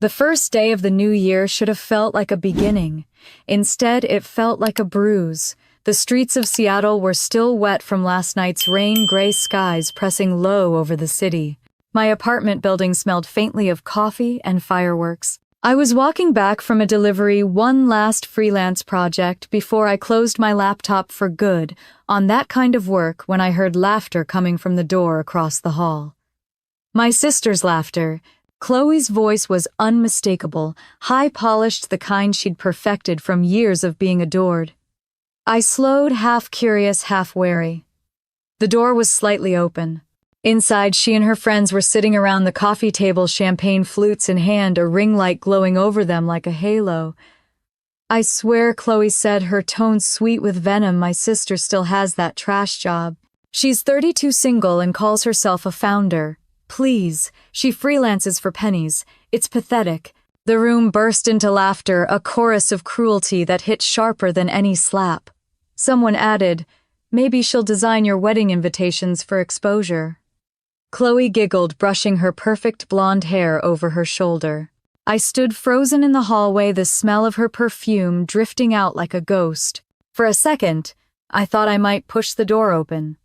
The first day of the new year should have felt like a beginning. Instead, it felt like a bruise. The streets of Seattle were still wet from last night's rain, gray skies pressing low over the city. My apartment building smelled faintly of coffee and fireworks. I was walking back from a delivery, one last freelance project, before I closed my laptop for good on that kind of work when I heard laughter coming from the door across the hall. My sister's laughter. Chloe's voice was unmistakable, high-polished, the kind she'd perfected from years of being adored. I slowed, half curious, half wary. The door was slightly open. Inside, she and her friends were sitting around the coffee table, champagne flutes in hand, a ring light glowing over them like a halo. "I swear," Chloe said, her tone sweet with venom, "my sister still has that trash job. She's 32, single, and calls herself a founder. Please, she freelances for pennies. It's pathetic." The room burst into laughter, a chorus of cruelty that hit sharper than any slap. Someone added, "Maybe she'll design your wedding invitations for exposure." Chloe giggled, brushing her perfect blonde hair over her shoulder. I stood frozen in the hallway, the smell of her perfume drifting out like a ghost. For a second, I thought I might push the door open.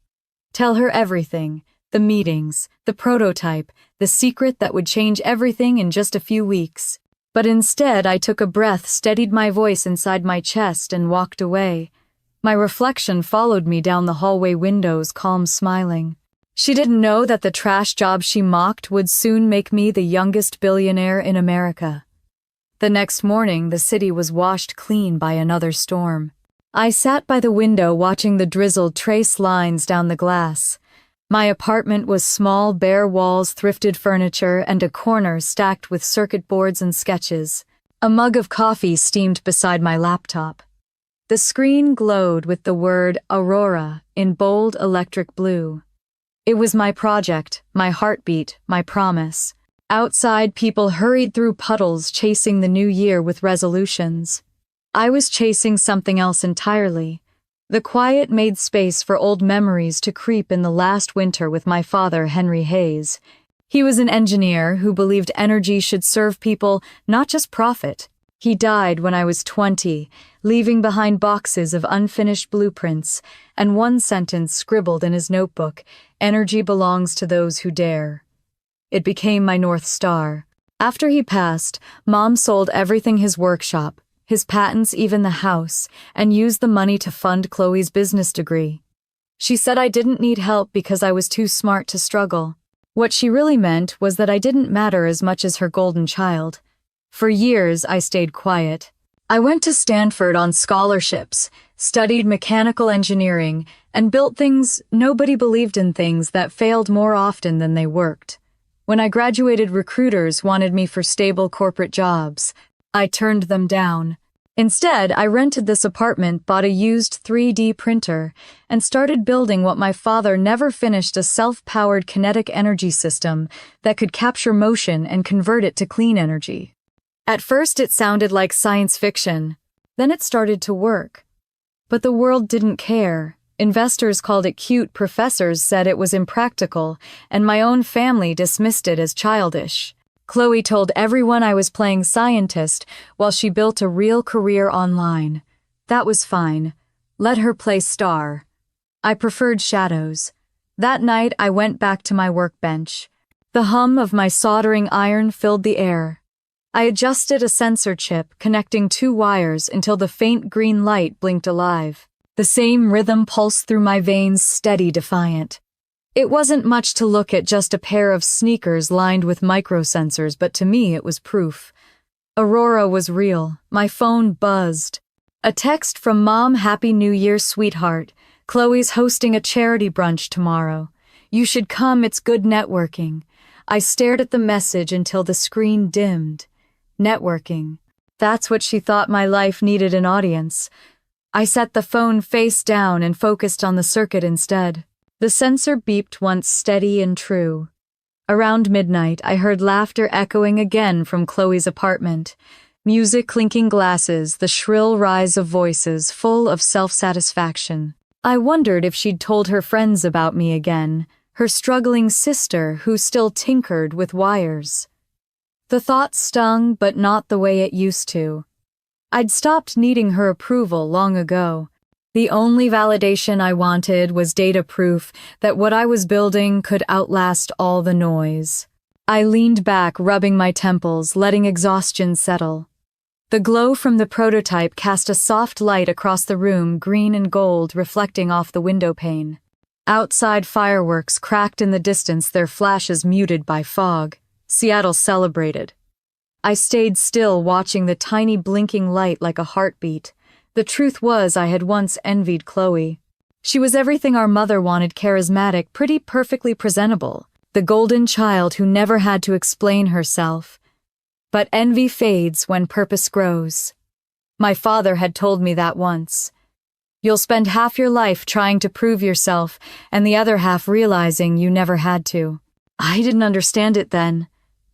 Tell her everything. The meetings, the prototype, the secret that would change everything in just a few weeks. But instead, I took a breath, steadied my voice inside my chest, and walked away. My reflection followed me down the hallway windows, calm, smiling. She didn't know that the trash job she mocked would soon make me the youngest billionaire in America. The next morning, the city was washed clean by another storm. I sat by the window watching the drizzle trace lines down the glass. My apartment was small, bare walls, thrifted furniture, and a corner stacked with circuit boards and sketches. A mug of coffee steamed beside my laptop. The screen glowed with the word Aurora in bold electric blue. It was my project, my heartbeat, my promise. Outside, people hurried through puddles, chasing the new year with resolutions. I was chasing something else entirely. The quiet made space for old memories to creep in the last winter with my father, Henry Hayes. He was an engineer who believed energy should serve people, not just profit. He died when I was 20, leaving behind boxes of unfinished blueprints and one sentence scribbled in his notebook: "Energy belongs to those who dare." It became my North Star. After he passed, Mom sold everything: his workshop, his patents, even the house, and used the money to fund Chloe's business degree. She said I didn't need help because I was too smart to struggle. What she really meant was that I didn't matter as much as her golden child. For years, I stayed quiet. I went to Stanford on scholarships, studied mechanical engineering, and built things nobody believed in, things that failed more often than they worked. When I graduated, recruiters wanted me for stable corporate jobs. I turned them down. Instead, I rented this apartment, bought a used 3D printer, and started building what my father never finished: a self-powered kinetic energy system that could capture motion and convert it to clean energy. At first, it sounded like science fiction. Then it started to work. But the world didn't care. Investors called it cute, professors said it was impractical, and my own family dismissed it as childish. Chloe told everyone I was playing scientist while she built a real career online. That was fine. Let her play star. I preferred shadows. That night, I went back to my workbench. The hum of my soldering iron filled the air. I adjusted a sensor chip, connecting 2 wires until the faint green light blinked alive. The same rhythm pulsed through my veins, steady, defiant. It wasn't much to look at, just a pair of sneakers lined with microsensors, but to me it was proof. Aurora was real. My phone buzzed. A text from Mom: "Happy New Year, sweetheart. Chloe's hosting a charity brunch tomorrow. You should come, it's good networking." I stared at the message until the screen dimmed. Networking. That's what she thought my life needed: an audience. I set the phone face down and focused on the circuit instead. The sensor beeped once, steady and true. Around midnight, I heard laughter echoing again from Chloe's apartment. Music, clinking glasses, the shrill rise of voices, full of self-satisfaction. I wondered if she'd told her friends about me again, her struggling sister who still tinkered with wires. The thought stung, but not the way it used to. I'd stopped needing her approval long ago. The only validation I wanted was data proof that what I was building could outlast all the noise. I leaned back, rubbing my temples, letting exhaustion settle. The glow from the prototype cast a soft light across the room, green and gold, reflecting off the window pane. Outside fireworks cracked in the distance, their flashes muted by fog. Seattle celebrated. I stayed still, watching the tiny blinking light like a heartbeat. The truth was, I had once envied Chloe. She was everything our mother wanted: charismatic, pretty, perfectly presentable. The golden child who never had to explain herself. But envy fades when purpose grows. My father had told me that once. You'll spend half your life trying to prove yourself, and the other half realizing you never had to. I didn't understand it then.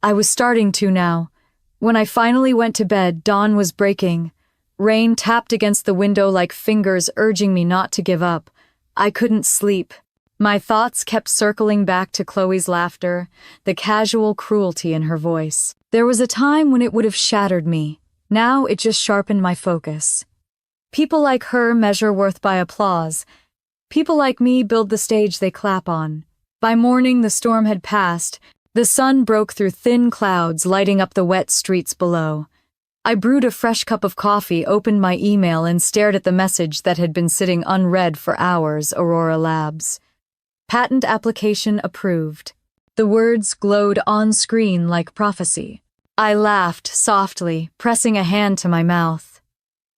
I was starting to now. When I finally went to bed, dawn was breaking. Rain tapped against the window like fingers urging me not to give up. I couldn't sleep. My thoughts kept circling back to Chloe's laughter, the casual cruelty in her voice. There was a time when it would have shattered me. Now it just sharpened my focus. People like her measure worth by applause. People like me build the stage they clap on. By morning, the storm had passed. The sun broke through thin clouds, lighting up the wet streets below. I brewed a fresh cup of coffee, opened my email, and stared at the message that had been sitting unread for hours. Aurora Labs. Patent application approved. The words glowed on screen like prophecy. I laughed softly, pressing a hand to my mouth.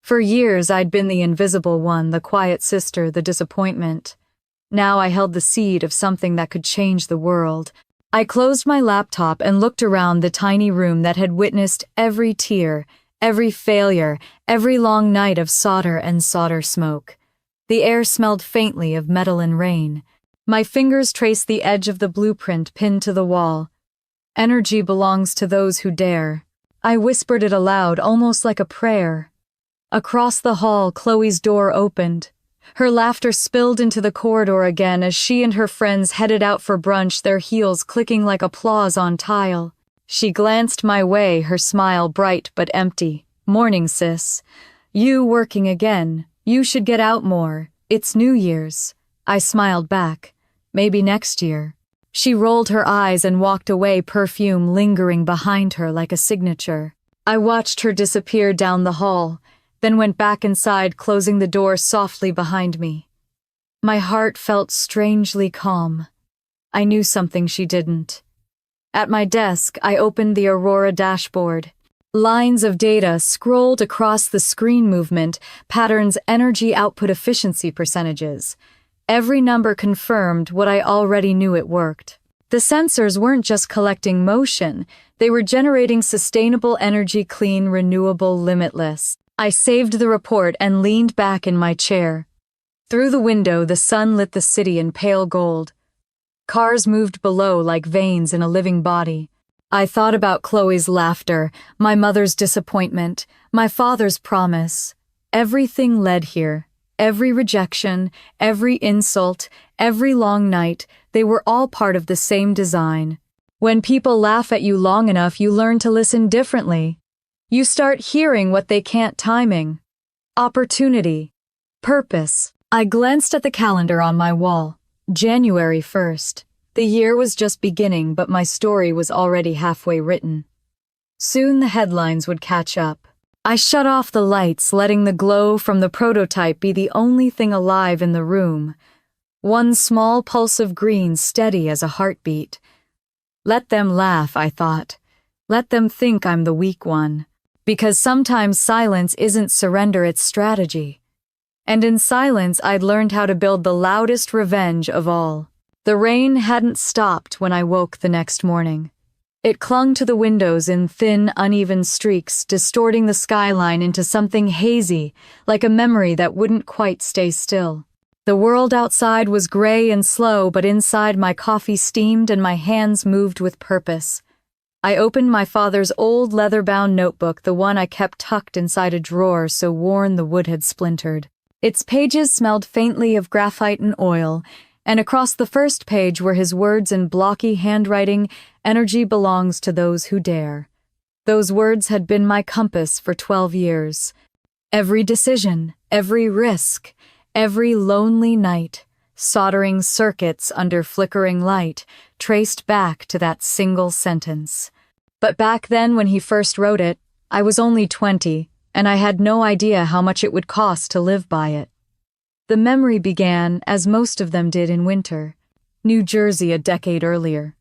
For years I'd been the invisible one, the quiet sister, the disappointment. Now I held the seed of something that could change the world. I closed my laptop and looked around the tiny room that had witnessed every tear, every failure, every long night of solder and solder smoke. The air smelled faintly of metal and rain. My fingers traced the edge of the blueprint pinned to the wall. Energy belongs to those who dare. I whispered it aloud, almost like a prayer. Across the hall, Chloe's door opened. Her laughter spilled into the corridor again as she and her friends headed out for brunch, their heels clicking like applause on tile. She glanced my way, her smile bright but empty. "Morning, sis. You working again. You should get out more. It's New Year's." I smiled back. "Maybe next year." She rolled her eyes and walked away, perfume lingering behind her like a signature. I watched her disappear down the hall, then went back inside, closing the door softly behind me. My heart felt strangely calm. I knew something she didn't. At my desk, I opened the Aurora dashboard. Lines of data scrolled across the screen: movement, patterns, energy output, efficiency percentages. Every number confirmed what I already knew: it worked. The sensors weren't just collecting motion, they were generating sustainable energy, clean, renewable, limitless. I saved the report and leaned back in my chair. Through the window, the sun lit the city in pale gold. Cars moved below like veins in a living body. I thought about Chloe's laughter, my mother's disappointment, my father's promise. Everything led here. Every rejection, every insult, every long night, they were all part of the same design. When people laugh at you long enough, you learn to listen differently. You start hearing what they can't. Timing, opportunity, purpose. I glanced at the calendar on my wall. January 1st. The year was just beginning, but my story was already halfway written. Soon the headlines would catch up. I shut off the lights, letting the glow from the prototype be the only thing alive in the room. One small pulse of green, steady as a heartbeat. Let them laugh, I thought. Let them think I'm the weak one. Because sometimes silence isn't surrender, it's strategy. And in silence, I'd learned how to build the loudest revenge of all. The rain hadn't stopped when I woke the next morning. It clung to the windows in thin, uneven streaks, distorting the skyline into something hazy, like a memory that wouldn't quite stay still. The world outside was gray and slow, but inside my coffee steamed and my hands moved with purpose. I opened my father's old leather-bound notebook, the one I kept tucked inside a drawer so worn the wood had splintered. Its pages smelled faintly of graphite and oil, and across the first page were his words in blocky handwriting: "Energy belongs to those who dare." Those words had been my compass for 12 years. Every decision, every risk, every lonely night, soldering circuits under flickering light, traced back to that single sentence. But back then, when he first wrote it, I was only 20, and I had no idea how much it would cost to live by it. The memory began, as most of them did, in winter. New Jersey a decade earlier.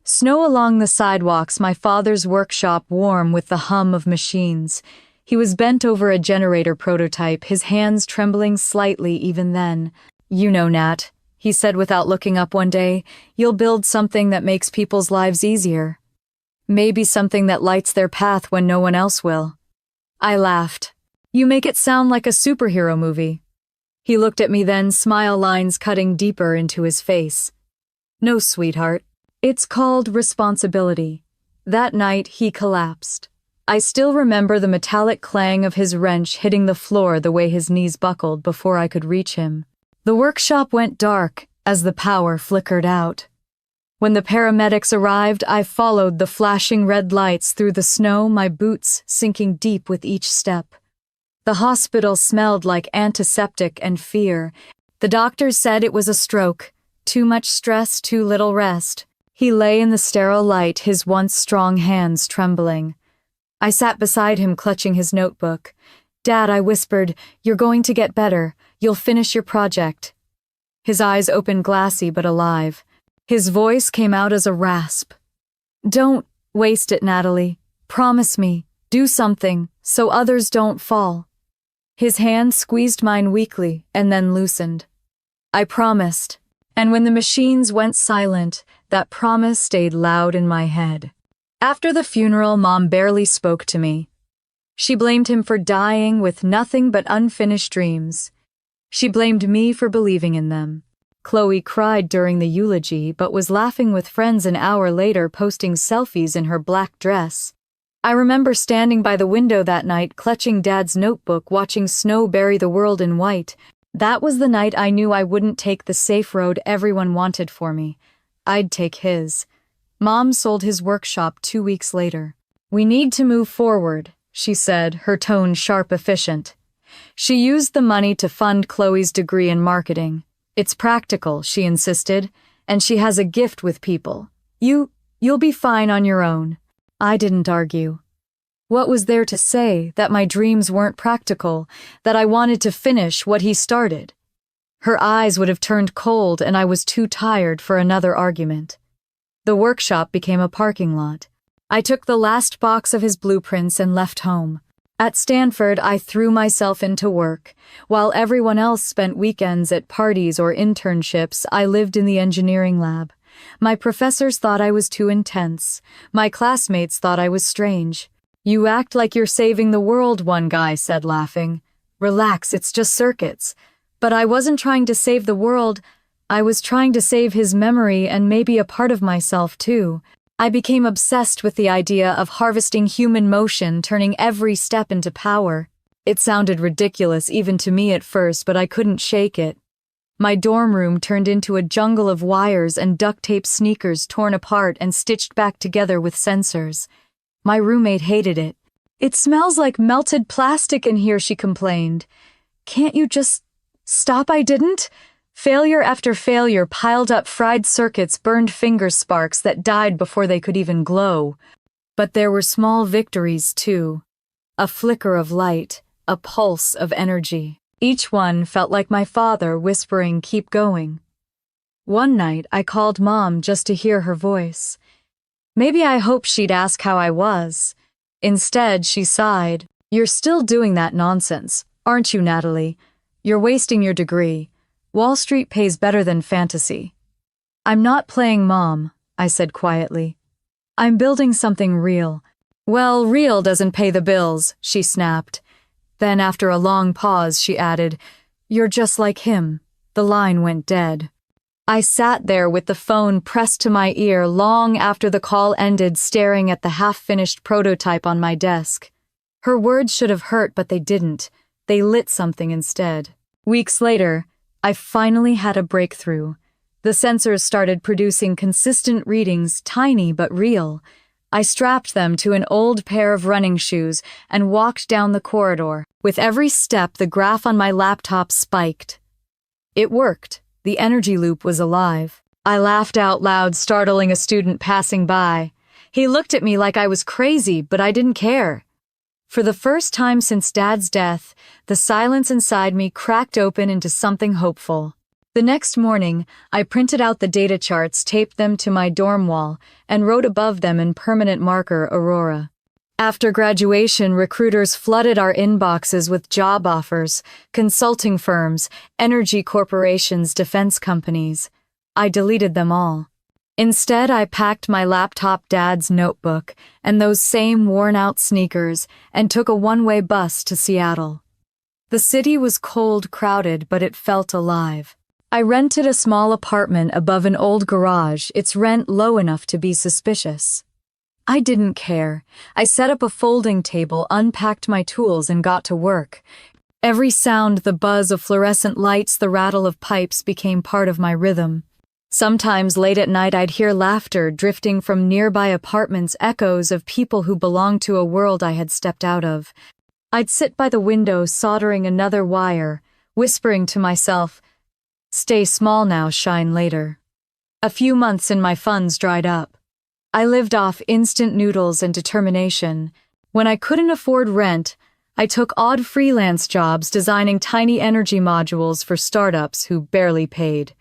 Snow along the sidewalks, my father's workshop warm with the hum of machines. He was bent over a generator prototype, his hands trembling slightly even then. "You know, Nat," he said without looking up one day, "you'll build something that makes people's lives easier. Maybe something that lights their path when no one else will." I laughed. "You make it sound like a superhero movie." He looked at me then, smile lines cutting deeper into his face. "No, sweetheart. It's called responsibility." That night, he collapsed. I still remember the metallic clang of his wrench hitting the floor the way his knees buckled before I could reach him. The workshop went dark as the power flickered out. When the paramedics arrived, I followed the flashing red lights through the snow, my boots sinking deep with each step. The hospital smelled like antiseptic and fear. The doctors said it was a stroke. Too much stress, too little rest. He lay in the sterile light, his once strong hands trembling. I sat beside him, clutching his notebook. "Dad," I whispered, "you're going to get better. You'll finish your project." His eyes opened glassy but alive. His voice came out as a rasp. "Don't waste it, Natalie. Promise me. Do something, so others don't fall." His hand squeezed mine weakly and then loosened. I promised, and when the machines went silent, that promise stayed loud in my head. After the funeral, Mom barely spoke to me. She blamed him for dying with nothing but unfinished dreams. She blamed me for believing in them. Chloe cried during the eulogy but was laughing with friends an hour later, posting selfies in her black dress. I remember standing by the window that night, clutching Dad's notebook, watching snow bury the world in white. That was the night I knew I wouldn't take the safe road everyone wanted for me. I'd take his. Mom sold his workshop 2 weeks later. "We need to move forward," she said, her tone sharp, efficient. She used the money to fund Chloe's degree in marketing. "It's practical," she insisted, "and she has a gift with people. You'll be fine on your own." I didn't argue. What was there to say that my dreams weren't practical, that I wanted to finish what he started? Her eyes would have turned cold, and I was too tired for another argument. The workshop became a parking lot. I took the last box of his blueprints and left home. At Stanford, I threw myself into work. While everyone else spent weekends at parties or internships, I lived in the engineering lab. My professors thought I was too intense. My classmates thought I was strange. "You act like you're saving the world," one guy said, laughing. "Relax, it's just circuits." But I wasn't trying to save the world. I was trying to save his memory and maybe a part of myself, too. I became obsessed with the idea of harvesting human motion, turning every step into power. It sounded ridiculous even to me at first, but I couldn't shake it. My dorm room turned into a jungle of wires and duct tape sneakers torn apart and stitched back together with sensors. My roommate hated it. "It smells like melted plastic in here," she complained. "Can't you just stop?" I didn't. Failure after failure piled up, fried circuits, burned finger sparks that died before they could even glow. But there were small victories, too. A flicker of light, a pulse of energy. Each one felt like my father whispering, "Keep going." One night, I called Mom just to hear her voice. Maybe I hoped she'd ask how I was. Instead, she sighed. "You're still doing that nonsense, aren't you, Natalie? You're wasting your degree. Wall Street pays better than fantasy." "I'm not playing Mom," I said quietly. "I'm building something real." "Well, real doesn't pay the bills," she snapped. Then, after a long pause, she added, "You're just like him." The line went dead. I sat there with the phone pressed to my ear long after the call ended, staring at the half-finished prototype on my desk. Her words should have hurt, but they didn't. They lit something instead. Weeks later, I finally had a breakthrough. The sensors started producing consistent readings, tiny but real. I strapped them to an old pair of running shoes and walked down the corridor. With every step, the graph on my laptop spiked. It worked. The energy loop was alive. I laughed out loud, startling a student passing by. He looked at me like I was crazy, but I didn't care. For the first time since Dad's death, the silence inside me cracked open into something hopeful. The next morning, I printed out the data charts, taped them to my dorm wall, and wrote above them in permanent marker, Aurora. After graduation, recruiters flooded our inboxes with job offers, consulting firms, energy corporations, defense companies. I deleted them all. Instead, I packed my laptop, Dad's notebook, and those same worn-out sneakers, and took a one-way bus to Seattle. The city was cold, crowded, but it felt alive. I rented a small apartment above an old garage, its rent low enough to be suspicious. I didn't care. I set up a folding table, unpacked my tools, and got to work. Every sound, the buzz of fluorescent lights, the rattle of pipes became part of my rhythm. Sometimes late at night I'd hear laughter drifting from nearby apartments, echoes of people who belonged to a world I had stepped out of. I'd sit by the window soldering another wire, whispering to myself, "Stay small now, shine later." A few months and my funds dried up. I lived off instant noodles and determination. When I couldn't afford rent, I took odd freelance jobs designing tiny energy modules for startups who barely paid.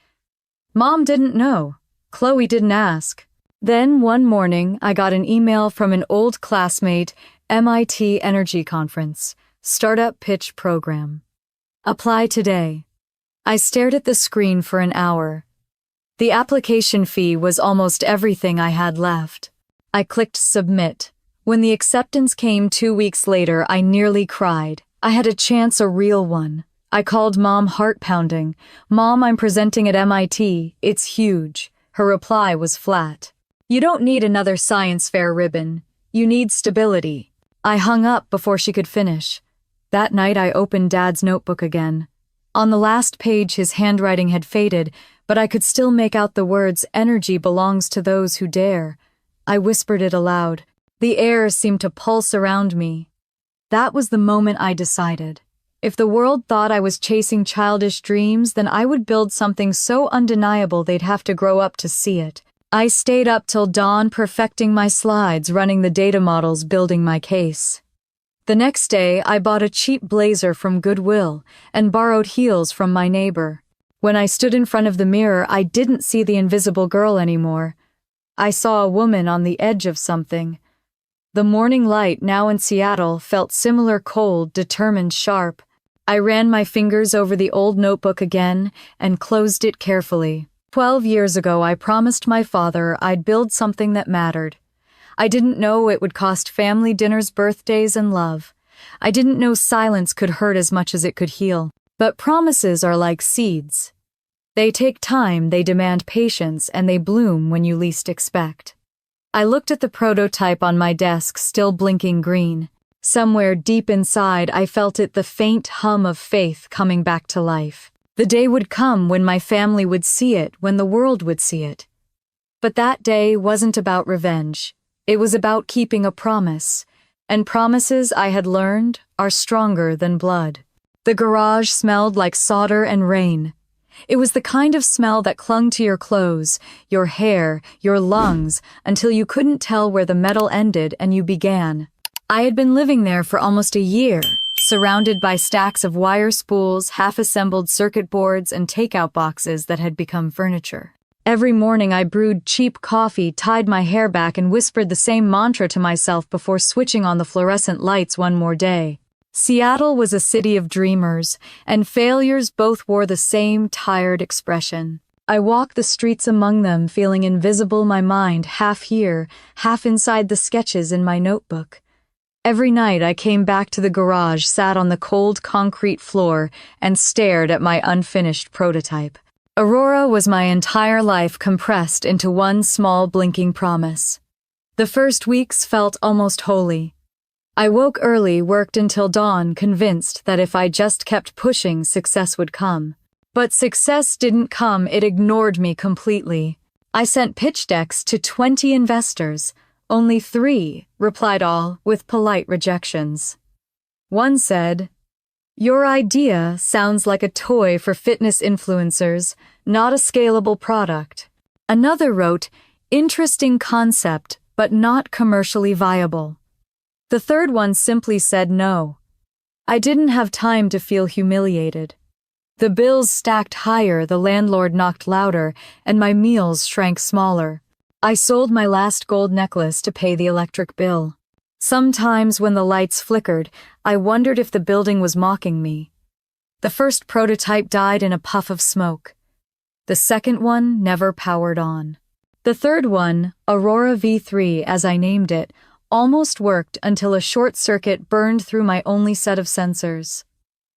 Mom didn't know. Chloe didn't ask. Then one morning, I got an email from an old classmate, MIT Energy Conference, Startup Pitch Program. Apply today. I stared at the screen for an hour. The application fee was almost everything I had left. I clicked submit. When the acceptance came 2 weeks later, I nearly cried. I had a chance, a real one. I called Mom, heart pounding. "Mom, I'm presenting at MIT. It's huge." Her reply was flat. "You don't need another science fair ribbon. You need stability." I hung up before she could finish. That night I opened Dad's notebook again. On the last page his handwriting had faded, but I could still make out the words, "Energy belongs to those who dare." I whispered it aloud. The air seemed to pulse around me. That was the moment I decided. If the world thought I was chasing childish dreams, then I would build something so undeniable they'd have to grow up to see it. I stayed up till dawn perfecting my slides, running the data models, building my case. The next day, I bought a cheap blazer from Goodwill and borrowed heels from my neighbor. When I stood in front of the mirror, I didn't see the invisible girl anymore. I saw a woman on the edge of something. The morning light, now in Seattle, felt similar, cold, determined, sharp. I ran my fingers over the old notebook again and closed it carefully. 12 years ago, I promised my father I'd build something that mattered. I didn't know it would cost family dinners, birthdays, and love. I didn't know silence could hurt as much as it could heal. But promises are like seeds. They take time, they demand patience, and they bloom when you least expect. I looked at the prototype on my desk, still blinking green. Somewhere deep inside, I felt it, the faint hum of faith coming back to life. The day would come when my family would see it, when the world would see it. But that day wasn't about revenge. It was about keeping a promise. And promises, I had learned, are stronger than blood. The garage smelled like solder and rain. It was the kind of smell that clung to your clothes, your hair, your lungs, until you couldn't tell where the metal ended and you began. I had been living there for almost a year, surrounded by stacks of wire spools, half-assembled circuit boards, and takeout boxes that had become furniture. Every morning I brewed cheap coffee, tied my hair back, and whispered the same mantra to myself before switching on the fluorescent lights one more day. Seattle was a city of dreamers, and failures both wore the same tired expression. I walked the streets among them, feeling invisible, my mind half here, half inside the sketches in my notebook. Every night I came back to the garage, sat on the cold concrete floor, and stared at my unfinished prototype. Aurora was my entire life compressed into one small blinking promise. The first weeks felt almost holy. I woke early, worked until dawn, convinced that if I just kept pushing, success would come. But success didn't come, it ignored me completely. I sent pitch decks to 20 investors, "Only 3, replied all, with polite rejections. One said, "Your idea sounds like a toy for fitness influencers, not a scalable product." Another wrote, "Interesting concept, but not commercially viable." The third one simply said no. I didn't have time to feel humiliated. The bills stacked higher, the landlord knocked louder, and my meals shrank smaller. I sold my last gold necklace to pay the electric bill. Sometimes when the lights flickered, I wondered if the building was mocking me. The first prototype died in a puff of smoke. The second one never powered on. The third one, Aurora V3 as I named it, almost worked until a short circuit burned through my only set of sensors.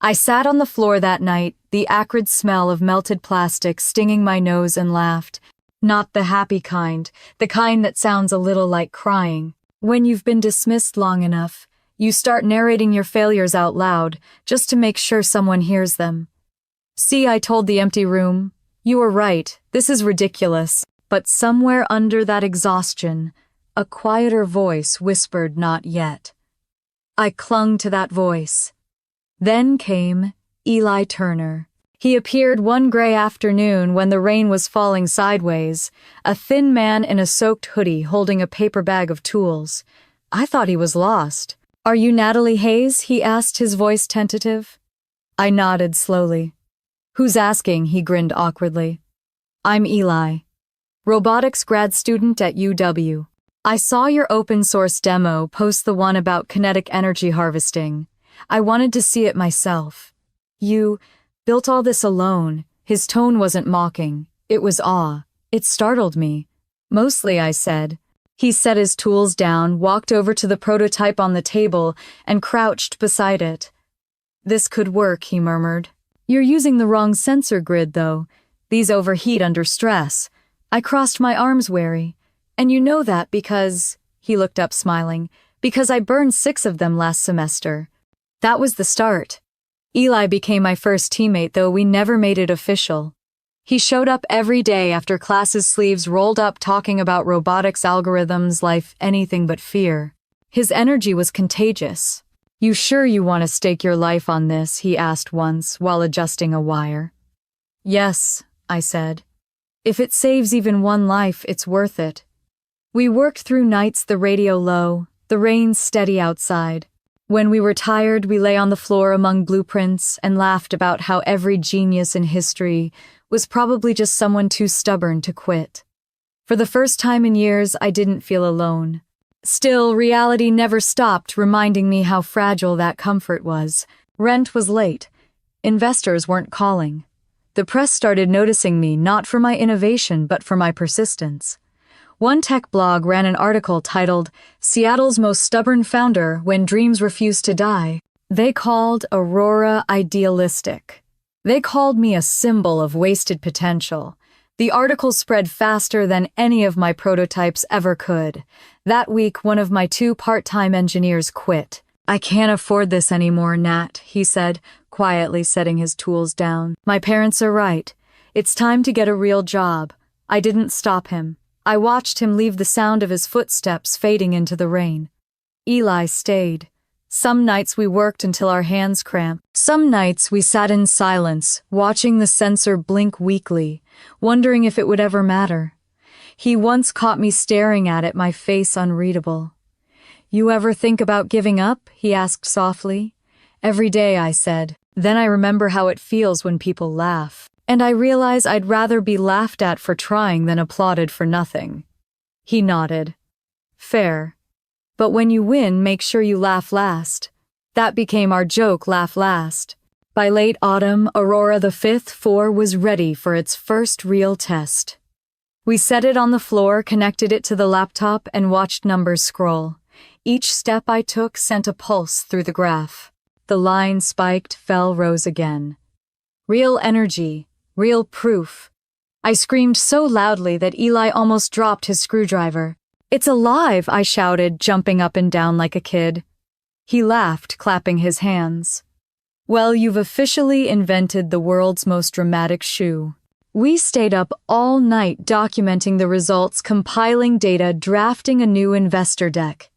I sat on the floor that night, the acrid smell of melted plastic stinging my nose, and laughed. Not the happy kind, the kind that sounds a little like crying. When you've been dismissed long enough, you start narrating your failures out loud, just to make sure someone hears them. "See," I told the empty room, "you were right, this is ridiculous." But somewhere under that exhaustion, a quieter voice whispered, "Not yet." I clung to that voice. Then came Eli Turner. He appeared one gray afternoon when the rain was falling sideways, a thin man in a soaked hoodie holding a paper bag of tools. I thought he was lost. "Are you Natalie Hayes?" he asked, his voice tentative. I nodded slowly. "Who's asking?" he grinned awkwardly. "I'm Eli. Robotics grad student at UW. I saw your open source demo post, the one about kinetic energy harvesting. I wanted to see it myself. You built all this alone." His tone wasn't mocking, it was awe. It startled me. "Mostly," I said. He set his tools down, walked over to the prototype on the table, and crouched beside it. "This could work," he murmured. "You're using the wrong sensor grid, though. These overheat under stress." I crossed my arms, wary. "And you know that because," he looked up smiling, "because I burned 6 of them last semester." That was the start. Eli became my first teammate, though we never made it official. He showed up every day after classes, sleeves rolled up, talking about robotics, algorithms, life, anything but fear. His energy was contagious. "You sure you want to stake your life on this?" he asked once while adjusting a wire. "Yes," I said. "If it saves even one life, it's worth it." We worked through nights, the radio low, the rain steady outside. When we were tired, we lay on the floor among blueprints and laughed about how every genius in history was probably just someone too stubborn to quit. For the first time in years, I didn't feel alone. Still, reality never stopped reminding me how fragile that comfort was. Rent was late. Investors weren't calling. The press started noticing me, not for my innovation, but for my persistence. One tech blog ran an article titled, "Seattle's Most Stubborn Founder When Dreams Refuse to Die." They called Aurora idealistic. They called me a symbol of wasted potential. The article spread faster than any of my prototypes ever could. That week, one of my 2 part-time engineers quit. "I can't afford this anymore, Nat," he said, quietly setting his tools down. "My parents are right. It's time to get a real job." I didn't stop him. I watched him leave, the sound of his footsteps fading into the rain. Eli stayed. Some nights we worked until our hands cramped. Some nights we sat in silence, watching the sensor blink weakly, wondering if it would ever matter. He once caught me staring at it, my face unreadable. "You ever think about giving up?" he asked softly. "Every day," I said. Then I remember how it feels when people laugh. And I realize I'd rather be laughed at for trying than applauded for nothing. He nodded. "Fair. But when you win, make sure you laugh last." That became our joke, laugh last. By late autumn, Aurora the 5th 4 was ready for its first real test. We set it on the floor, connected it to the laptop, and watched numbers scroll. Each step I took sent a pulse through the graph. The line spiked, fell, rose again. Real energy. Real proof. I screamed so loudly that Eli almost dropped his screwdriver. "It's alive!" I shouted, jumping up and down like a kid. He laughed, clapping his hands. "Well, you've officially invented the world's most dramatic shoe." We stayed up all night documenting the results, compiling data, drafting a new investor deck.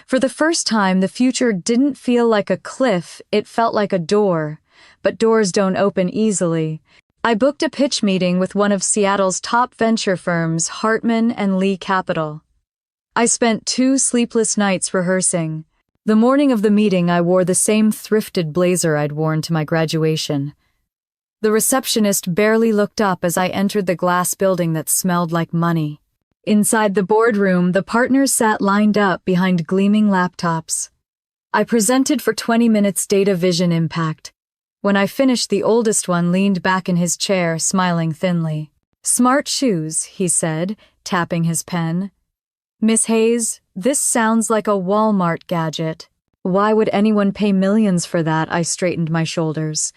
For the first time, the future didn't feel like a cliff, it felt like a door. But doors don't open easily. I booked a pitch meeting with one of Seattle's top venture firms, Hartman and Lee Capital. I spent 2 sleepless nights rehearsing. The morning of the meeting, I wore the same thrifted blazer I'd worn to my graduation. The receptionist barely looked up as I entered the glass building that smelled like money. Inside the boardroom, the partners sat lined up behind gleaming laptops. I presented for 20 minutes data vision impact. When I finished, the oldest one leaned back in his chair, smiling thinly. "Smart shoes," he said, tapping his pen. "Miss Hayes, this sounds like a Walmart gadget." "Why would anyone pay millions for that?" I straightened my shoulders.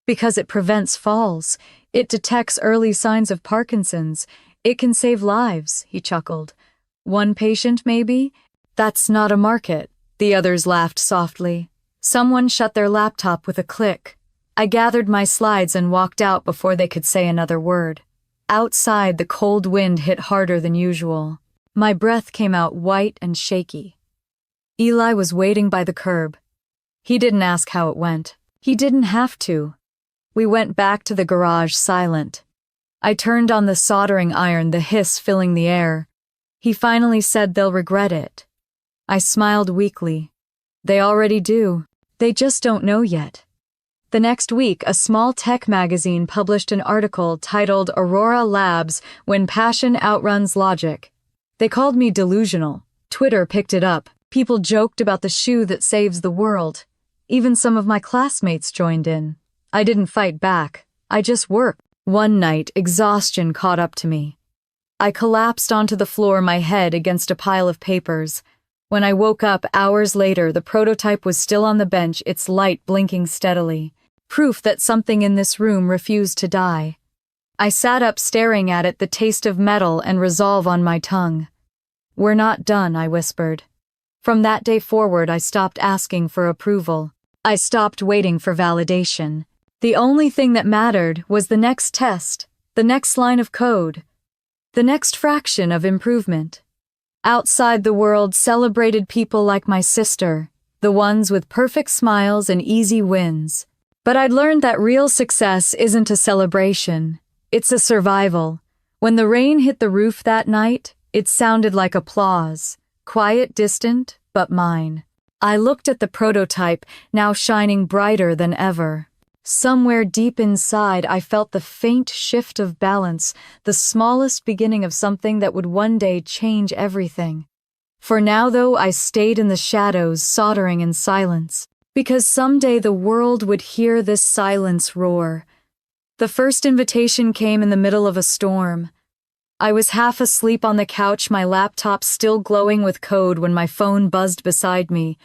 "Because it prevents falls. It detects early signs of Parkinson's. It can save lives," he chuckled. "1 patient, maybe? That's not a market." The others laughed softly. Someone shut their laptop with a click. I gathered my slides and walked out before they could say another word. Outside, the cold wind hit harder than usual. My breath came out white and shaky. Eli was waiting by the curb. He didn't ask how it went. He didn't have to. We went back to the garage silent. I turned on the soldering iron, the hiss filling the air. He finally said they'll regret it. I smiled weakly. They already do. They just don't know yet. The next week, a small tech magazine published an article titled "Aurora Labs: When Passion Outruns Logic." They called me delusional. Twitter picked it up. People joked about the shoe that saves the world. Even some of my classmates joined in. I didn't fight back. I just worked. One night, exhaustion caught up to me. I collapsed onto the floor, my head against a pile of papers. When I woke up hours later, the prototype was still on the bench, its light blinking steadily. Proof that something in this room refused to die. I sat up staring at it, the taste of metal and resolve on my tongue. "We're not done," I whispered. From that day forward, I stopped asking for approval. I stopped waiting for validation. The only thing that mattered was the next test, the next line of code, the next fraction of improvement. Outside, the world celebrated people like my sister, the ones with perfect smiles and easy wins. But I'd learned that real success isn't a celebration, it's a survival. When the rain hit the roof that night, it sounded like applause, quiet, distant, but mine. I looked at the prototype, now shining brighter than ever. Somewhere deep inside, I felt the faint shift of balance, the smallest beginning of something that would one day change everything. For now, though, I stayed in the shadows, soldering in silence, because someday the world would hear this silence roar. The first invitation came in the middle of a storm. I was half asleep on the couch, my laptop still glowing with code, when my phone buzzed beside me.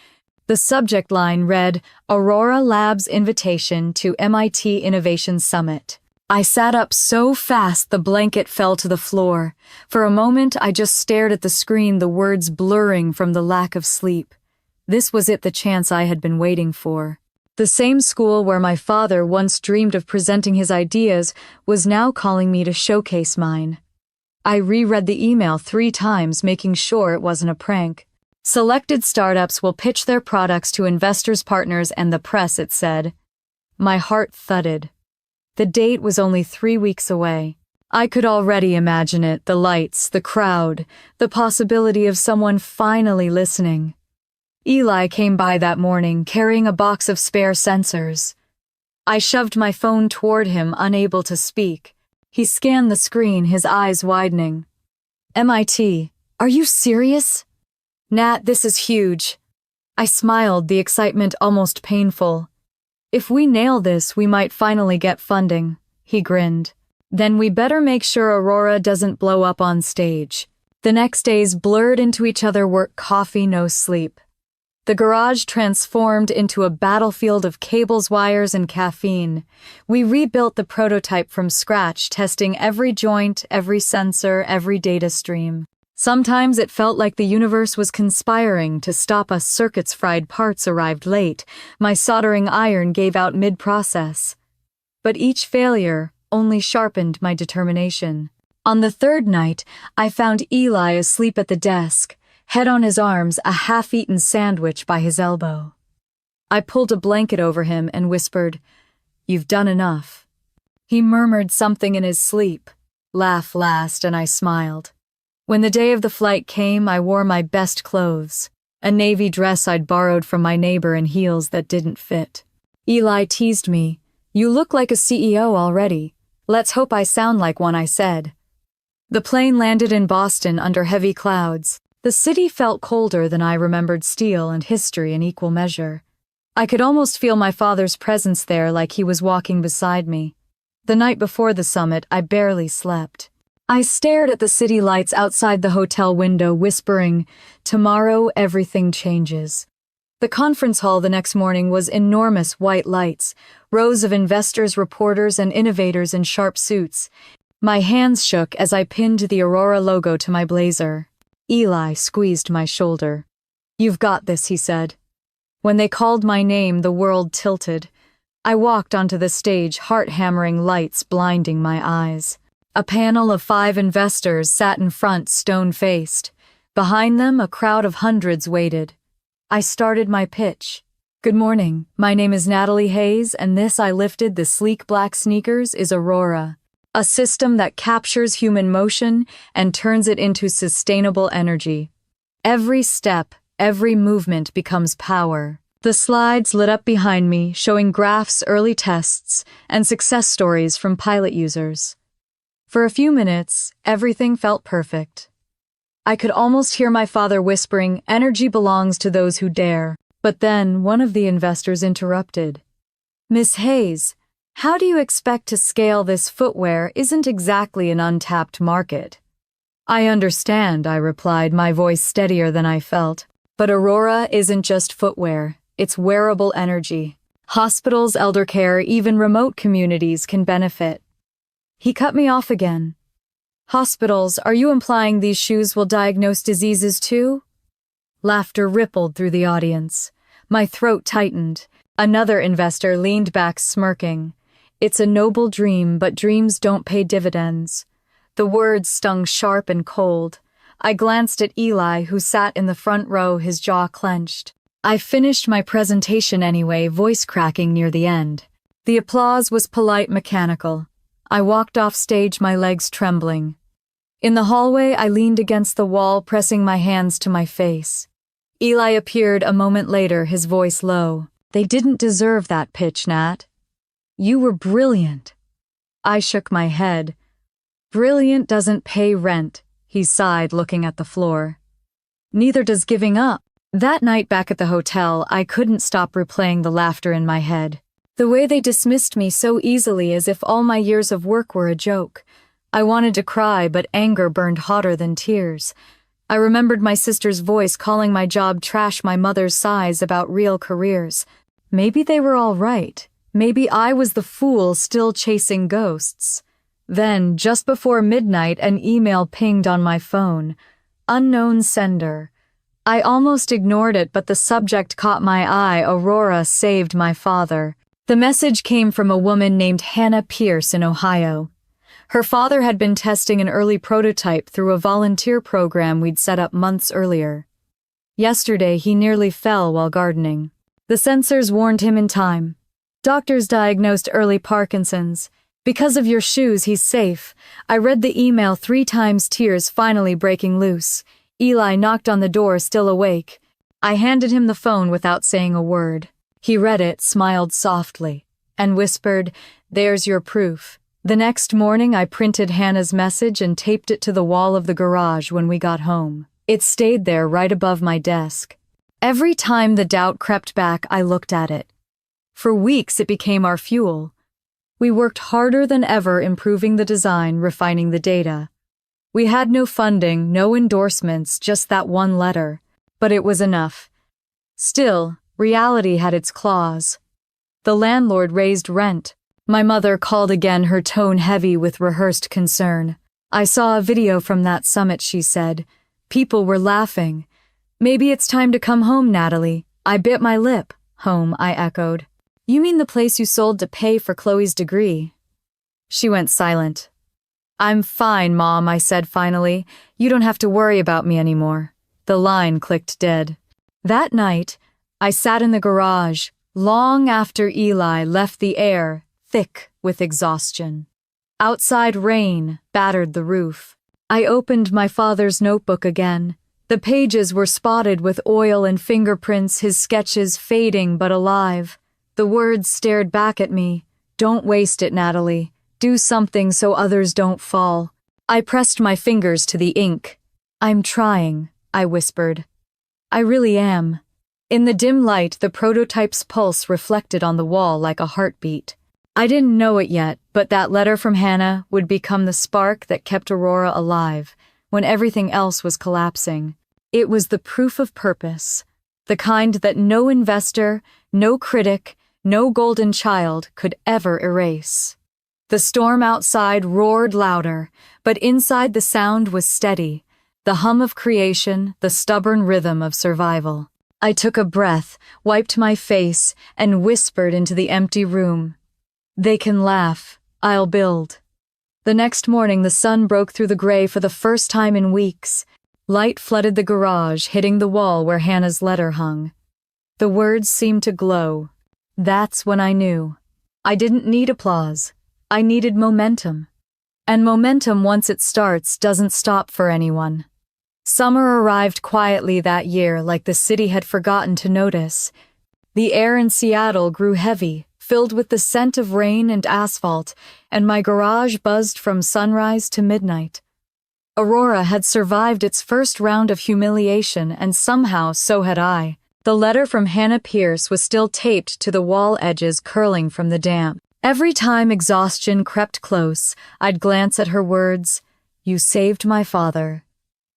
The subject line read, "Aurora Labs Invitation to MIT Innovation Summit." I sat up so fast the blanket fell to the floor. For a moment, I just stared at the screen, the words blurring from the lack of sleep. This was it, the chance I had been waiting for. The same school where my father once dreamed of presenting his ideas was now calling me to showcase mine. I reread the email 3 times, making sure it wasn't a prank. "Selected startups will pitch their products to investors, partners, and the press," it said. My heart thudded. The date was only 3 weeks away. I could already imagine it, the lights, the crowd, the possibility of someone finally listening. Eli came by that morning, carrying a box of spare sensors. I shoved my phone toward him, unable to speak. He scanned the screen, his eyes widening. "MIT, are you serious?" "Nat, this is huge." I smiled, the excitement almost painful. "If we nail this, we might finally get funding." He grinned. "Then we better make sure Aurora doesn't blow up on stage." The next days blurred into each other, work, coffee, no sleep. The garage transformed into a battlefield of cables, wires, and caffeine. We rebuilt the prototype from scratch, testing every joint, every sensor, every data stream. Sometimes it felt like the universe was conspiring to stop us. Circuits, fried parts arrived late. My soldering iron gave out mid-process. But each failure only sharpened my determination. On the third night, I found Eli asleep at the desk, head on his arms, a half-eaten sandwich by his elbow. I pulled a blanket over him and whispered, "You've done enough." He murmured something in his sleep. Laugh last, and I smiled. When the day of the flight came, I wore my best clothes, a navy dress I'd borrowed from my neighbor and heels that didn't fit. Eli teased me, "You look like a CEO already. Let's hope I sound like one," I said. The plane landed in Boston under heavy clouds. The city felt colder than I remembered, steel and history in equal measure. I could almost feel my father's presence there, like he was walking beside me. The night before the summit, I barely slept. I stared at the city lights outside the hotel window, whispering, "Tomorrow everything changes." The conference hall the next morning was enormous white lights, rows of investors, reporters, and innovators in sharp suits. My hands shook as I pinned the Aurora logo to my blazer. Eli squeezed my shoulder. "You've got this," he said. When they called my name, the world tilted. I walked onto the stage, heart-hammering lights blinding my eyes. A panel of 5 investors sat in front, stone-faced. Behind them, a crowd of hundreds waited. I started my pitch. "Good morning. My name is Natalie Hayes, and this," I lifted the sleek black sneakers, "is Aurora, a system that captures human motion and turns it into sustainable energy. Every step, every movement becomes power." The slides lit up behind me, showing graphs, early tests, and success stories from pilot users. For a few minutes, everything felt perfect. I could almost hear my father whispering, "Energy belongs to those who dare." But then one of the investors interrupted. "Miss Hayes, how do you expect to scale this? Footwear isn't exactly an untapped market." "I understand," I replied, my voice steadier than I felt. "But Aurora isn't just footwear. It's wearable energy. Hospitals, elder care, even remote communities can benefit." He cut me off again. "Hospitals, are you implying these shoes will diagnose diseases too?" Laughter rippled through the audience. My throat tightened. Another investor leaned back, smirking. "It's a noble dream, but dreams don't pay dividends." The words stung sharp and cold. I glanced at Eli, who sat in the front row, his jaw clenched. I finished my presentation anyway, voice cracking near the end. The applause was polite, mechanical. I walked off stage, my legs trembling. In the hallway, I leaned against the wall, pressing my hands to my face. Eli appeared a moment later, his voice low. "They didn't deserve that pitch, Nat. You were brilliant." I shook my head. "Brilliant doesn't pay rent," he sighed, looking at the floor. "Neither does giving up." That night back at the hotel, I couldn't stop replaying the laughter in my head. The way they dismissed me so easily, as if all my years of work were a joke. I wanted to cry, but anger burned hotter than tears. I remembered my sister's voice calling my job trash, my mother's sighs about real careers. Maybe they were all right. Maybe I was the fool still chasing ghosts. Then, just before midnight, an email pinged on my phone. Unknown sender. I almost ignored it, but the subject caught my eye. Aurora saved my father. The message came from a woman named Hannah Pierce in Ohio. Her father had been testing an early prototype through a volunteer program we'd set up months earlier. Yesterday, he nearly fell while gardening. The sensors warned him in time. "Doctors diagnosed early Parkinson's. Because of your shoes, he's safe." I read the email 3 times, tears finally breaking loose. Eli knocked on the door, still awake. I handed him the phone without saying a word. He read it, smiled softly, and whispered, "There's your proof." The next morning, I printed Hannah's message and taped it to the wall of the garage when we got home. It stayed there right above my desk. Every time the doubt crept back, I looked at it. For weeks, it became our fuel. We worked harder than ever, improving the design, refining the data. We had no funding, no endorsements, just that one letter. But it was enough. Still, reality had its claws. The landlord raised rent. My mother called again, her tone heavy with rehearsed concern. "I saw a video from that summit," she said. "People were laughing." "Maybe it's time to come home, Natalie." I bit my lip. "Home," I echoed. "You mean the place you sold to pay for Chloe's degree?" She went silent. "I'm fine, Mom," I said finally. "You don't have to worry about me anymore." The line clicked dead. That night, I sat in the garage, long after Eli left, the air thick with exhaustion. Outside rain battered the roof. I opened my father's notebook again. The pages were spotted with oil and fingerprints, his sketches fading but alive. The words stared back at me. "Don't waste it, Natalie. Do something so others don't fall." I pressed my fingers to the ink. "I'm trying," I whispered. "I really am." In the dim light, the prototype's pulse reflected on the wall like a heartbeat. I didn't know it yet, but that letter from Hannah would become the spark that kept Aurora alive when everything else was collapsing. It was the proof of purpose, the kind that no investor, no critic, no golden child could ever erase. The storm outside roared louder, but inside the sound was steady, the hum of creation, the stubborn rhythm of survival. I took a breath, wiped my face, and whispered into the empty room. "They can laugh. I'll build." The next morning, the sun broke through the gray for the first time in weeks. Light flooded the garage, hitting the wall where Hannah's letter hung. The words seemed to glow. That's when I knew. I didn't need applause. I needed momentum. And momentum, once it starts, doesn't stop for anyone. Summer arrived quietly that year, like the city had forgotten to notice. The air in Seattle grew heavy, filled with the scent of rain and asphalt, and my garage buzzed from sunrise to midnight. Aurora had survived its first round of humiliation, and somehow so had I. The letter from Hannah Pierce was still taped to the wall edges, curling from the damp. Every time exhaustion crept close, I'd glance at her words, "You saved my father."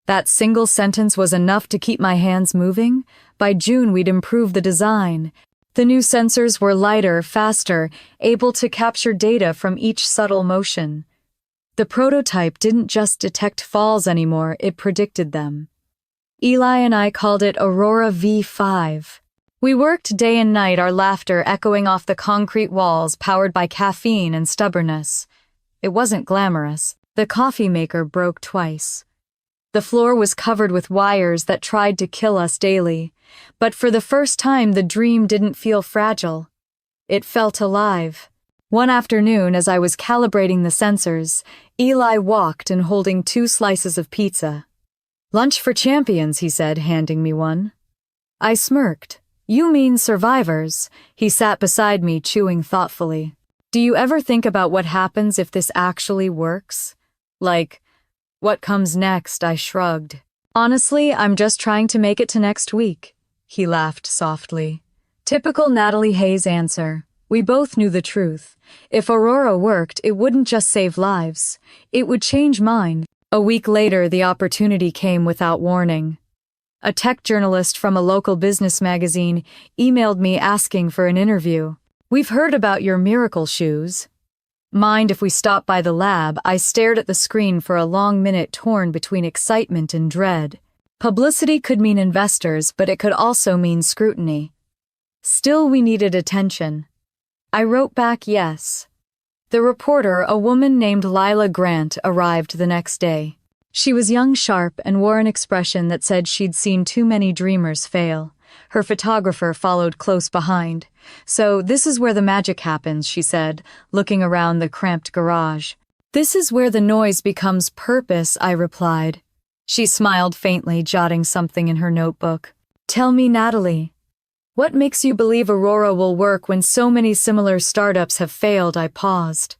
That single sentence was enough to keep my hands moving. By June, we'd improved the design. The new sensors were lighter, faster, able to capture data from each subtle motion. The prototype didn't just detect falls anymore, it predicted them. Eli and I called it Aurora V5. We worked day and night, our laughter echoing off the concrete walls, powered by caffeine and stubbornness. It wasn't glamorous. The coffee maker broke twice. The floor was covered with wires that tried to kill us daily. But for the first time, the dream didn't feel fragile. It felt alive. One afternoon, as I was calibrating the sensors, Eli walked in holding 2 slices of pizza. "Lunch for champions," he said, handing me one. I smirked. "You mean survivors." He sat beside me, chewing thoughtfully. "Do you ever think about what happens if this actually works? Like, what comes next?" I shrugged. "Honestly, I'm just trying to make it to next week." He laughed softly. Typical Natalie Hayes answer. We both knew the truth. If Aurora worked, it wouldn't just save lives. It would change mine. A week later, the opportunity came without warning. A tech journalist from a local business magazine emailed me asking for an interview. "We've heard about your miracle shoes. Mind if we stop by the lab?" I stared at the screen for a long minute, torn between excitement and dread. Publicity could mean investors, but it could also mean scrutiny. Still, we needed attention. I wrote back yes. The reporter, a woman named Lila Grant, arrived the next day. She was young, sharp, and wore an expression that said she'd seen too many dreamers fail. Her photographer followed close behind. "So this is where the magic happens," she said, looking around the cramped garage. "This is where the noise becomes purpose," I replied. She smiled faintly, jotting something in her notebook. "Tell me, Natalie, what makes you believe Aurora will work when so many similar startups have failed?" I paused.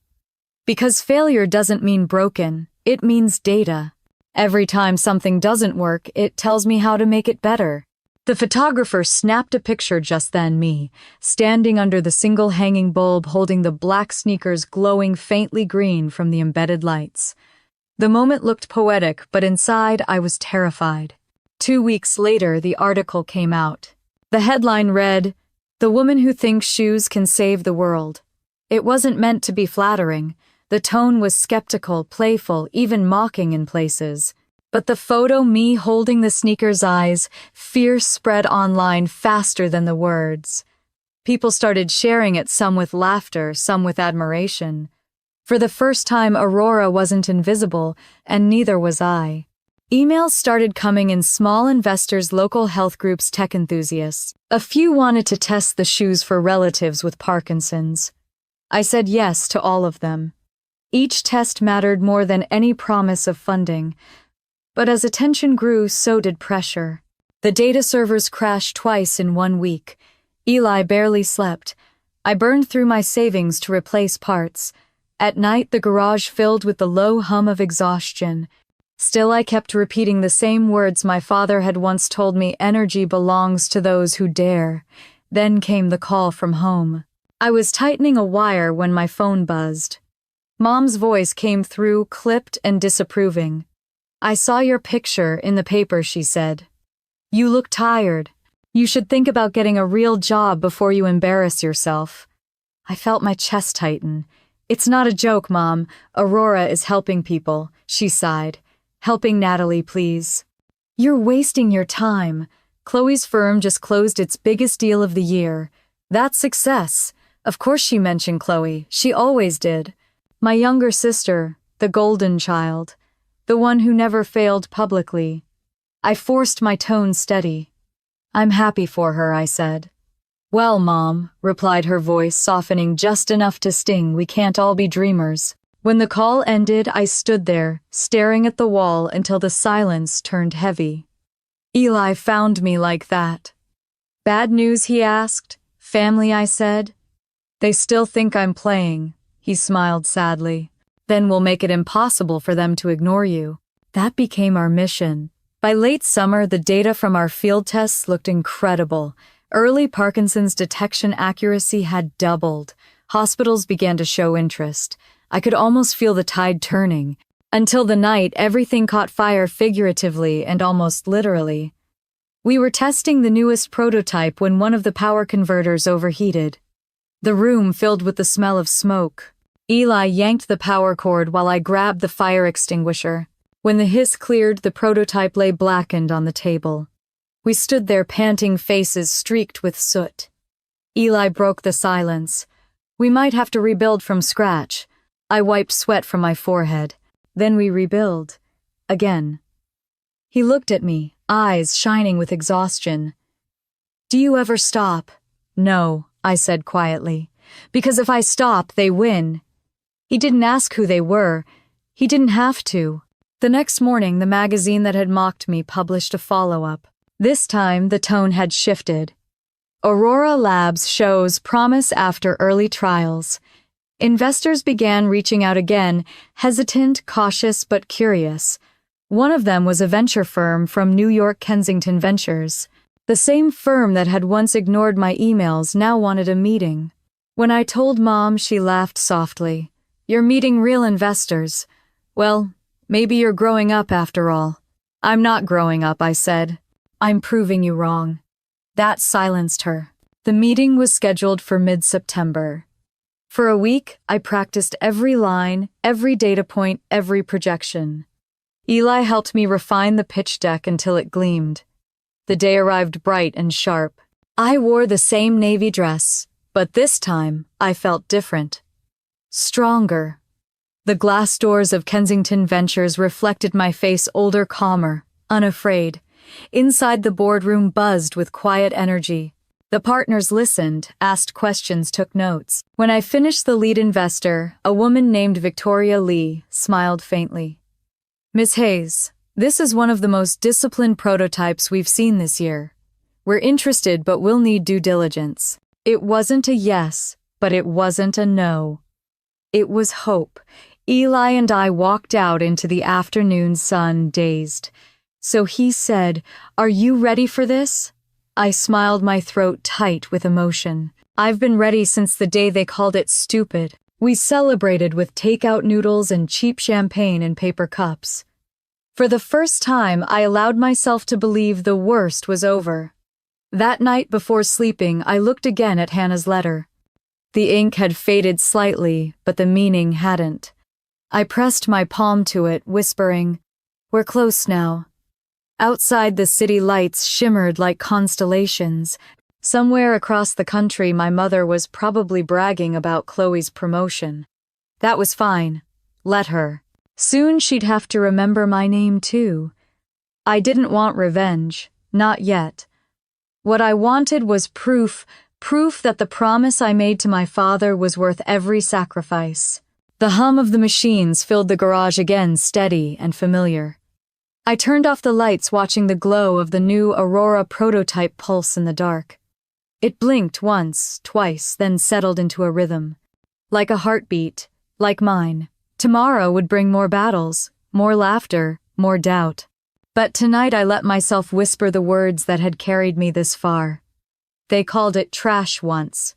"Because failure doesn't mean broken, it means data. Every time something doesn't work, it tells me how to make it better." The photographer snapped a picture just then, me, standing under the single hanging bulb holding the black sneakers glowing faintly green from the embedded lights. The moment looked poetic, but inside I was terrified. 2 weeks later, the article came out. The headline read, "The Woman Who Thinks Shoes Can Save the World." It wasn't meant to be flattering. The tone was skeptical, playful, even mocking in places. But the photo, me holding the sneaker's eyes, fear spread online faster than the words. People started sharing it, some with laughter, some with admiration. For the first time, Aurora wasn't invisible, and neither was I. Emails started coming in small investors, local health groups, tech enthusiasts. A few wanted to test the shoes for relatives with Parkinson's. I said yes to all of them. Each test mattered more than any promise of funding. But as attention grew, so did pressure. The data servers crashed twice in 1 week. Eli barely slept. I burned through my savings to replace parts. At night, the garage filled with the low hum of exhaustion. Still, I kept repeating the same words my father had once told me: energy belongs to those who dare. Then came the call from home. I was tightening a wire when my phone buzzed. Mom's voice came through, clipped and disapproving. "I saw your picture in the paper," she said. "You look tired. You should think about getting a real job before you embarrass yourself." I felt my chest tighten. "It's not a joke, Mom. Aurora is helping people," she sighed. "Helping Natalie, please." "You're wasting your time. Chloe's firm just closed its biggest deal of the year. That's success." Of course she mentioned Chloe. She always did. My younger sister, the golden child, the one who never failed publicly. I forced my tone steady. "I'm happy for her," I said. "Well, Mom," replied her voice, softening just enough to sting, "we can't all be dreamers." When the call ended, I stood there, staring at the wall until the silence turned heavy. Eli found me like that. "Bad news?" he asked. "Family?" I said. "They still think I'm playing," he smiled sadly. "Then we'll make it impossible for them to ignore you." That became our mission. By late summer, the data from our field tests looked incredible. Early Parkinson's detection accuracy had doubled. Hospitals began to show interest. I could almost feel the tide turning. Until the night, everything caught fire, figuratively and almost literally. We were testing the newest prototype when one of the power converters overheated. The room filled with the smell of smoke. Eli yanked the power cord while I grabbed the fire extinguisher. When the hiss cleared, the prototype lay blackened on the table. We stood there, panting, faces streaked with soot. Eli broke the silence. "We might have to rebuild from scratch." I wiped sweat from my forehead. "Then we rebuild. Again." He looked at me, eyes shining with exhaustion. "Do you ever stop?" "No," I said quietly. "Because if I stop, they win." He didn't ask who they were. He didn't have to. The next morning, the magazine that had mocked me published a follow-up. This time, the tone had shifted. Aurora Labs shows promise after early trials. Investors began reaching out again, hesitant, cautious, but curious. One of them was a venture firm from New York, Kensington Ventures. The same firm that had once ignored my emails now wanted a meeting. When I told Mom, she laughed softly. "You're meeting real investors. Well, maybe you're growing up after all." "I'm not growing up," I said. "I'm proving you wrong." That silenced her. The meeting was scheduled for mid-September. For a week, I practiced every line, every data point, every projection. Eli helped me refine the pitch deck until it gleamed. The day arrived bright and sharp. I wore the same navy dress, but this time I felt different. Stronger. The glass doors of Kensington Ventures reflected my face, older, calmer, unafraid. Inside, the boardroom buzzed with quiet energy. The partners listened, asked questions, took notes. When I finished, the lead investor, a woman named Victoria Lee, smiled faintly. "Miss Hayes, this is one of the most disciplined prototypes we've seen this year. We're interested, but we'll need due diligence." It wasn't a yes, but it wasn't a no. It was hope. Eli and I walked out into the afternoon sun, dazed. So he said, "Are you ready for this?" I smiled, my throat tight with emotion. "I've been ready since the day they called it stupid." We celebrated with takeout noodles and cheap champagne in paper cups. For the first time, I allowed myself to believe the worst was over. That night before sleeping, I looked again at Hannah's letter. The ink had faded slightly, but the meaning hadn't. I pressed my palm to it, whispering, "We're close now." Outside, the city lights shimmered like constellations. Somewhere across the country, my mother was probably bragging about Chloe's promotion. That was fine. Let her. Soon she'd have to remember my name too. I didn't want revenge. Not yet. What I wanted was proof that the promise I made to my father was worth every sacrifice. The hum of the machines filled the garage again, steady and familiar. I turned off the lights, watching the glow of the new Aurora prototype pulse in the dark. It blinked once, twice, then settled into a rhythm. Like a heartbeat, like mine. Tomorrow would bring more battles, more laughter, more doubt. But tonight I let myself whisper the words that had carried me this far. They called it trash once.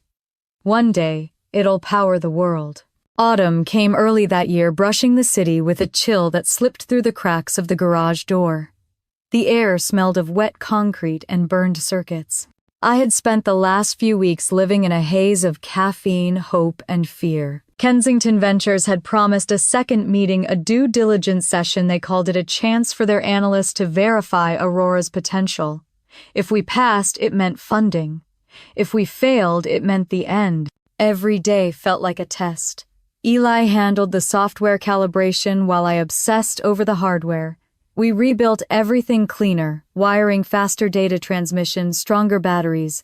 One day, it'll power the world. Autumn came early that year, brushing the city with a chill that slipped through the cracks of the garage door. The air smelled of wet concrete and burned circuits. I had spent the last few weeks living in a haze of caffeine, hope, and fear. Kensington Ventures had promised a second meeting, a due diligence session. They called it a chance for their analysts to verify Aurora's potential. If we passed, it meant funding. If we failed, it meant the end. Every day felt like a test. Eli handled the software calibration while I obsessed over the hardware. We rebuilt everything cleaner, wiring faster data transmission, stronger batteries.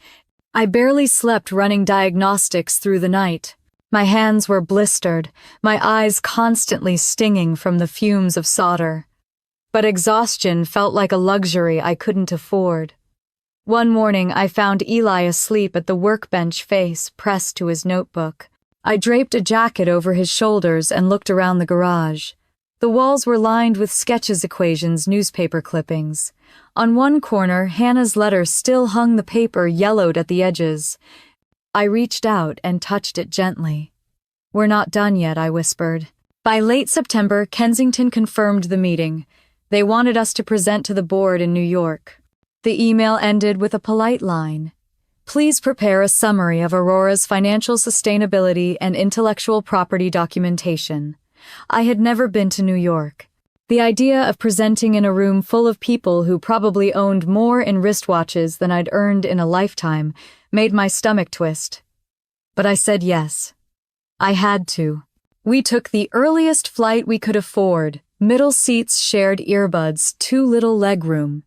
I barely slept running diagnostics through the night. My hands were blistered, my eyes constantly stinging from the fumes of solder. But exhaustion felt like a luxury I couldn't afford. One morning I found Eli asleep at the workbench, face pressed to his notebook. I draped a jacket over his shoulders and looked around the garage. The walls were lined with sketches, equations, newspaper clippings. On one corner, Hannah's letter still hung, the paper yellowed at the edges. I reached out and touched it gently. "We're not done yet," I whispered. By late September, Kensington confirmed the meeting. They wanted us to present to the board in New York. The email ended with a polite line. "Please prepare a summary of Aurora's financial sustainability and intellectual property documentation." I had never been to New York. The idea of presenting in a room full of people who probably owned more in wristwatches than I'd earned in a lifetime made my stomach twist. But I said yes. I had to. We took the earliest flight we could afford, middle seats, shared earbuds, too little legroom.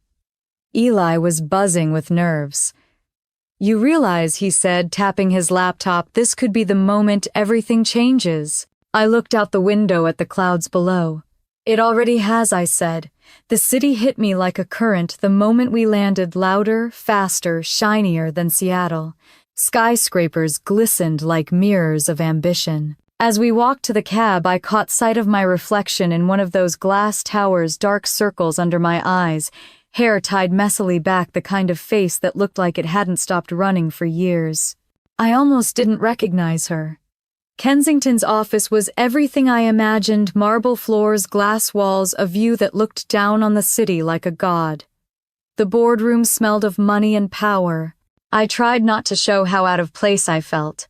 Eli was buzzing with nerves. "You realize," he said, tapping his laptop, "this could be the moment everything changes." I looked out the window at the clouds below. "It already has," I said. The city hit me like a current the moment we landed, louder, faster, shinier than Seattle. Skyscrapers glistened like mirrors of ambition. As we walked to the cab, I caught sight of my reflection in one of those glass towers, dark circles under my eyes, hair tied messily back, the kind of face that looked like it hadn't stopped running for years. I almost didn't recognize her. Kensington's office was everything I imagined: marble floors, glass walls, a view that looked down on the city like a god. The boardroom smelled of money and power. I tried not to show how out of place I felt.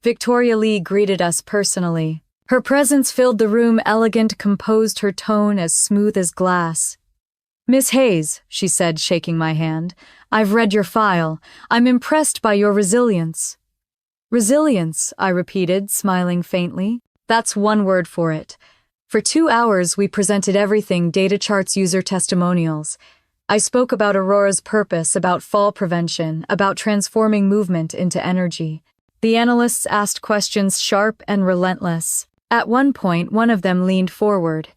Victoria Lee greeted us personally. Her presence filled the room, elegant, composed, her tone as smooth as glass. "Miss Hayes," she said, shaking my hand, "I've read your file. I'm impressed by your resilience." "Resilience," I repeated, smiling faintly. "That's one word for it." For 2 hours, we presented everything: data charts, user testimonials. I spoke about Aurora's purpose, about fall prevention, about transforming movement into energy. The analysts asked questions, sharp and relentless. At one point, one of them leaned forward.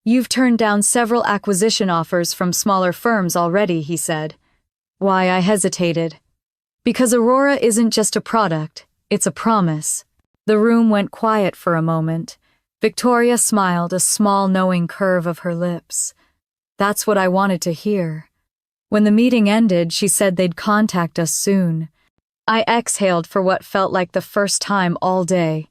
"You've turned down several acquisition offers from smaller firms already," he said. Why, I hesitated. Because Aurora isn't just a product. It's a promise. The room went quiet for a moment. Victoria smiled, a small, knowing curve of her lips. That's what I wanted to hear. When the meeting ended, she said they'd contact us soon. I exhaled for what felt like the first time all day.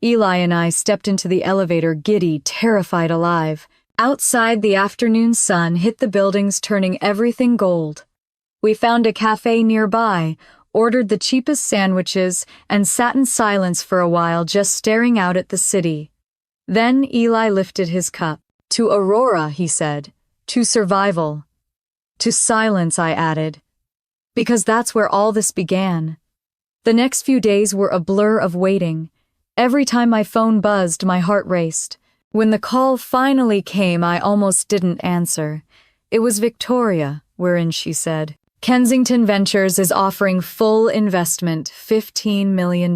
Eli and I stepped into the elevator, giddy, terrified, alive. Outside, the afternoon sun hit the buildings, turning everything gold. We found a cafe nearby, ordered the cheapest sandwiches, and sat in silence for a while, just staring out at the city. Then Eli lifted his cup. "To Aurora," he said. "To survival." "To silence," I added. Because that's where all this began. The next few days were a blur of waiting. Every time my phone buzzed, my heart raced. When the call finally came, I almost didn't answer. It was Victoria, wherein she said, "Kensington Ventures is offering full investment, $15 million.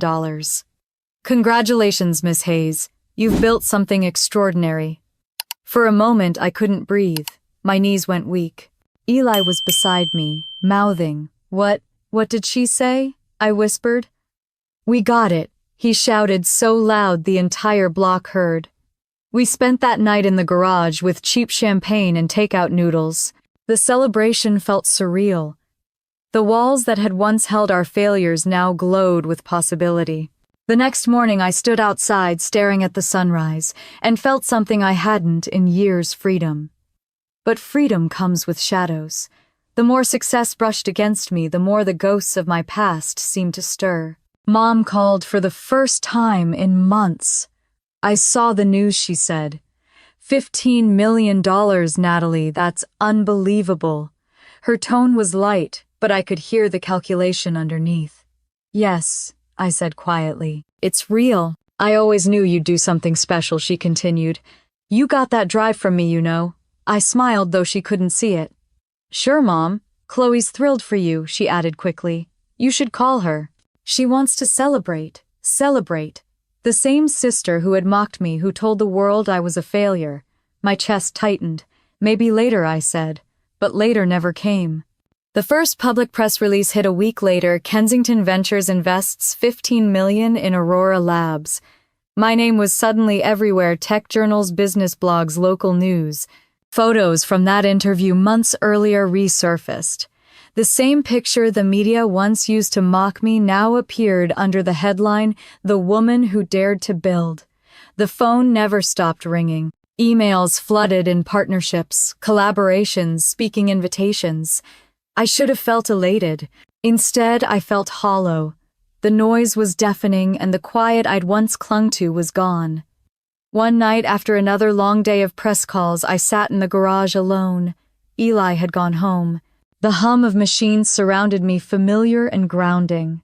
Congratulations, Miss Hayes. You've built something extraordinary." For a moment, I couldn't breathe. My knees went weak. Eli was beside me, mouthing. What did she say?" I whispered. "We got it," he shouted so loud the entire block heard. We spent that night in the garage with cheap champagne and takeout noodles. The celebration felt surreal. The walls that had once held our failures now glowed with possibility. The next morning I stood outside staring at the sunrise and felt something I hadn't in years: freedom. But freedom comes with shadows. The more success brushed against me, the more the ghosts of my past seemed to stir. Mom called for the first time in months. "I saw the news," she said. $15 million, Natalie, that's unbelievable." Her tone was light, but I could hear the calculation underneath. "Yes," I said quietly. "It's real. I always knew you'd do something special," she continued. "You got that drive from me, you know." I smiled, though she couldn't see it. "Sure, Mom. Chloe's thrilled for you," she added quickly. "You should call her. She wants to celebrate." Celebrate. The same sister who had mocked me, who told the world I was a failure. My chest tightened. "Maybe later," I said. But later never came. The first public press release hit a week later. Kensington Ventures invests $15 million in Aurora Labs. My name was suddenly everywhere: tech journals, business blogs, local news. Photos from that interview months earlier resurfaced. The same picture the media once used to mock me now appeared under the headline, "The Woman Who Dared to Build." The phone never stopped ringing. Emails flooded in partnerships, collaborations, speaking invitations. I should have felt elated. Instead, I felt hollow. The noise was deafening, and the quiet I'd once clung to was gone. One night, after another long day of press calls, I sat in the garage alone. Eli had gone home. The hum of machines surrounded me, familiar and grounding.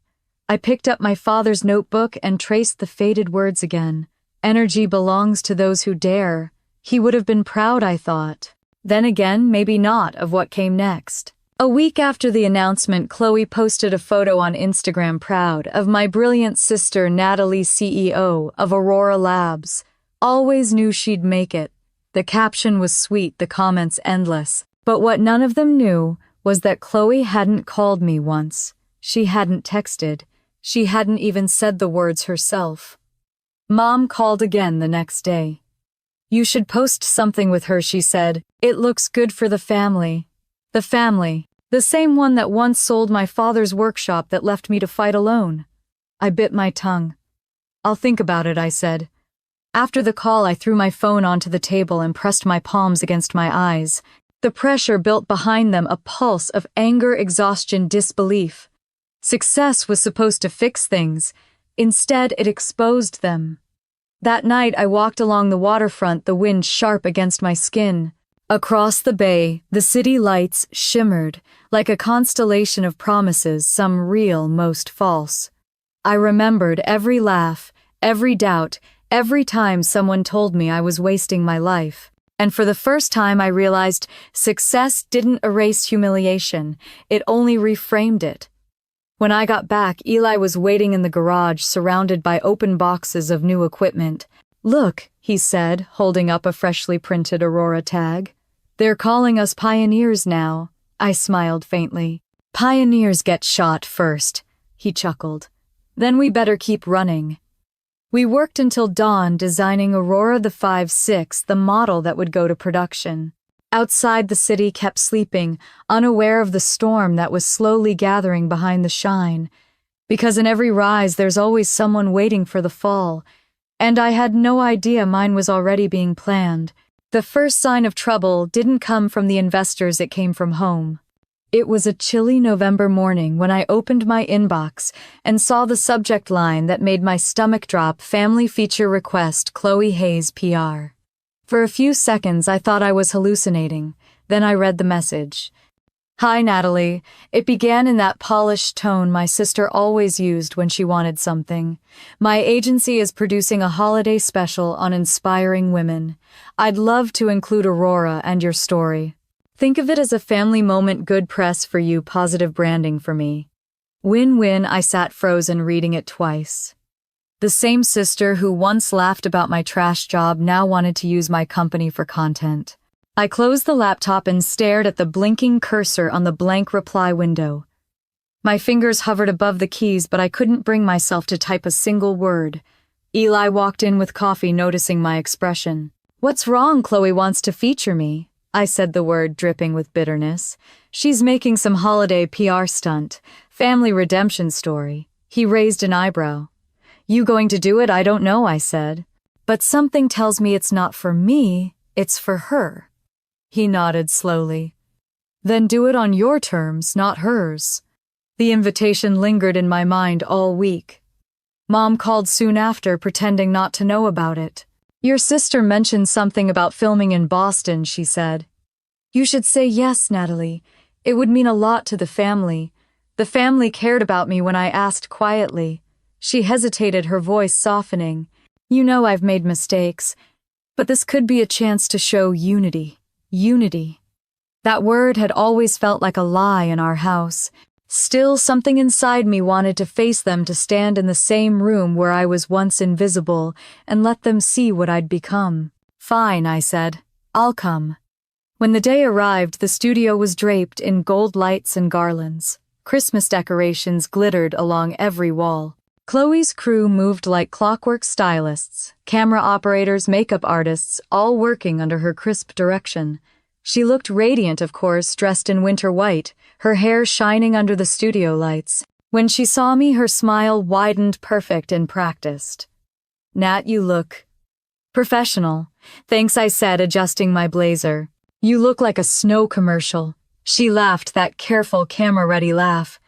I picked up my father's notebook and traced the faded words again. "Energy belongs to those who dare." He would have been proud, I thought. Then again, maybe not, of what came next. A week after the announcement, Chloe posted a photo on Instagram, proud of my brilliant sister Natalie, CEO of Aurora Labs. Always knew she'd make it. The caption was sweet, the comments endless. But what none of them knew was that Chloe hadn't called me once. She hadn't texted. She hadn't even said the words herself. Mom called again the next day. "You should post something with her," she said. "It looks good for the family." The family. The same one that once sold my father's workshop that left me to fight alone. I bit my tongue. "I'll think about it," I said. After the call, I threw my phone onto the table and pressed my palms against my eyes. The pressure built behind them, a pulse of anger, exhaustion, disbelief. Success was supposed to fix things. Instead, it exposed them. That night, I walked along the waterfront, the wind sharp against my skin. Across the bay, the city lights shimmered, like a constellation of promises, some real, most false. I remembered every laugh, every doubt, every time someone told me I was wasting my life. And for the first time, I realized success didn't erase humiliation, it only reframed it. When I got back, Eli was waiting in the garage, surrounded by open boxes of new equipment. "Look," he said, holding up a freshly printed Aurora tag. "They're calling us pioneers now." I smiled faintly. "Pioneers get shot first," he chuckled. "Then we better keep running." We worked until dawn designing Aurora the 5.6, the model that would go to production. Outside, the city kept sleeping, unaware of the storm that was slowly gathering behind the shine. Because in every rise, there's always someone waiting for the fall. And I had no idea mine was already being planned. The first sign of trouble didn't come from the investors, it came from home. It was a chilly November morning when I opened my inbox and saw the subject line that made my stomach drop: "Family feature request, Chloe Hayes, PR." For a few seconds I thought I was hallucinating. Then I read the message. Hi, Natalie. It began in that polished tone my sister always used when she wanted something. My agency is producing a holiday special on inspiring women. I'd love to include Aurora and your story. Think of it as a family moment, good press for you, positive branding for me. Win-win. I sat frozen reading it twice. The same sister who once laughed about my trash job now wanted to use my company for content. I closed the laptop and stared at the blinking cursor on the blank reply window. My fingers hovered above the keys, but I couldn't bring myself to type a single word. Eli walked in with coffee, noticing my expression. "What's wrong? Chloe wants to feature me." I said the word, dripping with bitterness. "She's making some holiday PR stunt. Family redemption story." He raised an eyebrow. "You going to do it?" "I don't know," I said. "But something tells me it's not for me, it's for her." He nodded slowly. "Then do it on your terms, not hers." The invitation lingered in my mind all week. Mom called soon after, pretending not to know about it. "Your sister mentioned something about filming in Boston," she said. "You should say yes, Natalie. It would mean a lot to the family. The family cared about me when I asked quietly." She hesitated, her voice softening. "You know I've made mistakes, but this could be a chance to show unity. Unity." That word had always felt like a lie in our house. Still, something inside me wanted to face them, to stand in the same room where I was once invisible and let them see what I'd become. "Fine," I said. "I'll come." When the day arrived, the studio was draped in gold lights and garlands. Christmas decorations glittered along every wall. Chloe's crew moved like clockwork, stylists, camera operators, makeup artists, all working under her crisp direction. She looked radiant, of course, dressed in winter white, her hair shining under the studio lights. When she saw me, her smile widened, perfect and practiced. "Nat, you look professional." "Thanks," I said, adjusting my blazer. "You look like a snow commercial." She laughed, that careful, camera-ready laugh.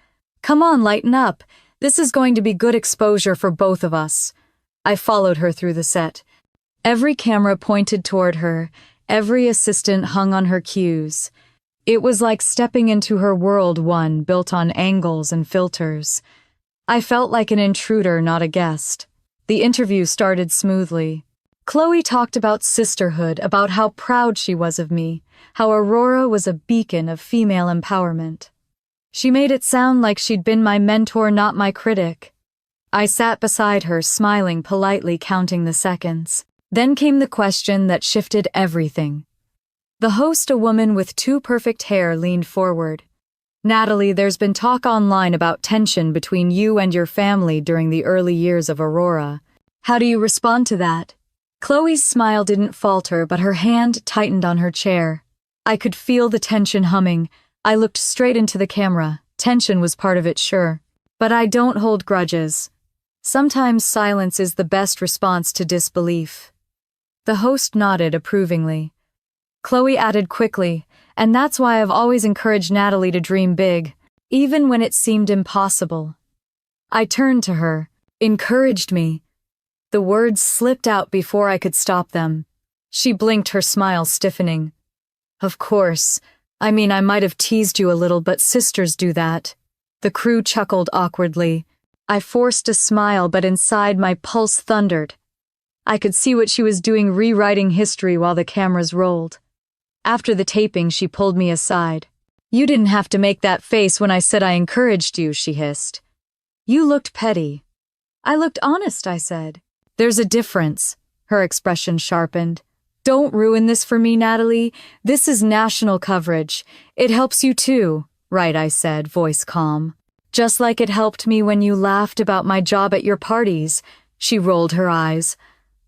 "Come on, lighten up. This is going to be good exposure for both of us." I followed her through the set. Every camera pointed toward her, every assistant hung on her cues. It was like stepping into her world, one built on angles and filters. I felt like an intruder, not a guest. The interview started smoothly. Chloe talked about sisterhood, about how proud she was of me, how Aurora was a beacon of female empowerment. She made it sound like she'd been my mentor, not my critic. I sat beside her, smiling politely, counting the seconds. Then came the question that shifted everything. The host, a woman with too perfect hair, leaned forward. "Natalie, there's been talk online about tension between you and your family during the early years of Aurora. How do you respond to that?" Chloe's smile didn't falter, but her hand tightened on her chair. I could feel the tension humming. I looked straight into the camera. Tension was part of it, sure. But I don't hold grudges. Sometimes silence is the best response to disbelief. The host nodded approvingly. Chloe added quickly, "And that's why I've always encouraged Natalie to dream big, even when it seemed impossible." I turned to her. "Encouraged me." The words slipped out before I could stop them. She blinked, her smile stiffening. "Of course. I mean, I might have teased you a little, but sisters do that." The crew chuckled awkwardly. I forced a smile, but inside my pulse thundered. I could see what she was doing, rewriting history while the cameras rolled. After the taping, she pulled me aside. "You didn't have to make that face when I said I encouraged you," she hissed. "You looked petty." "I looked honest," I said. "There's a difference." Her expression sharpened. "Don't ruin this for me, Natalie. This is national coverage. It helps you too." "Right," I said, voice calm. "Just like it helped me when you laughed about my job at your parties." She rolled her eyes.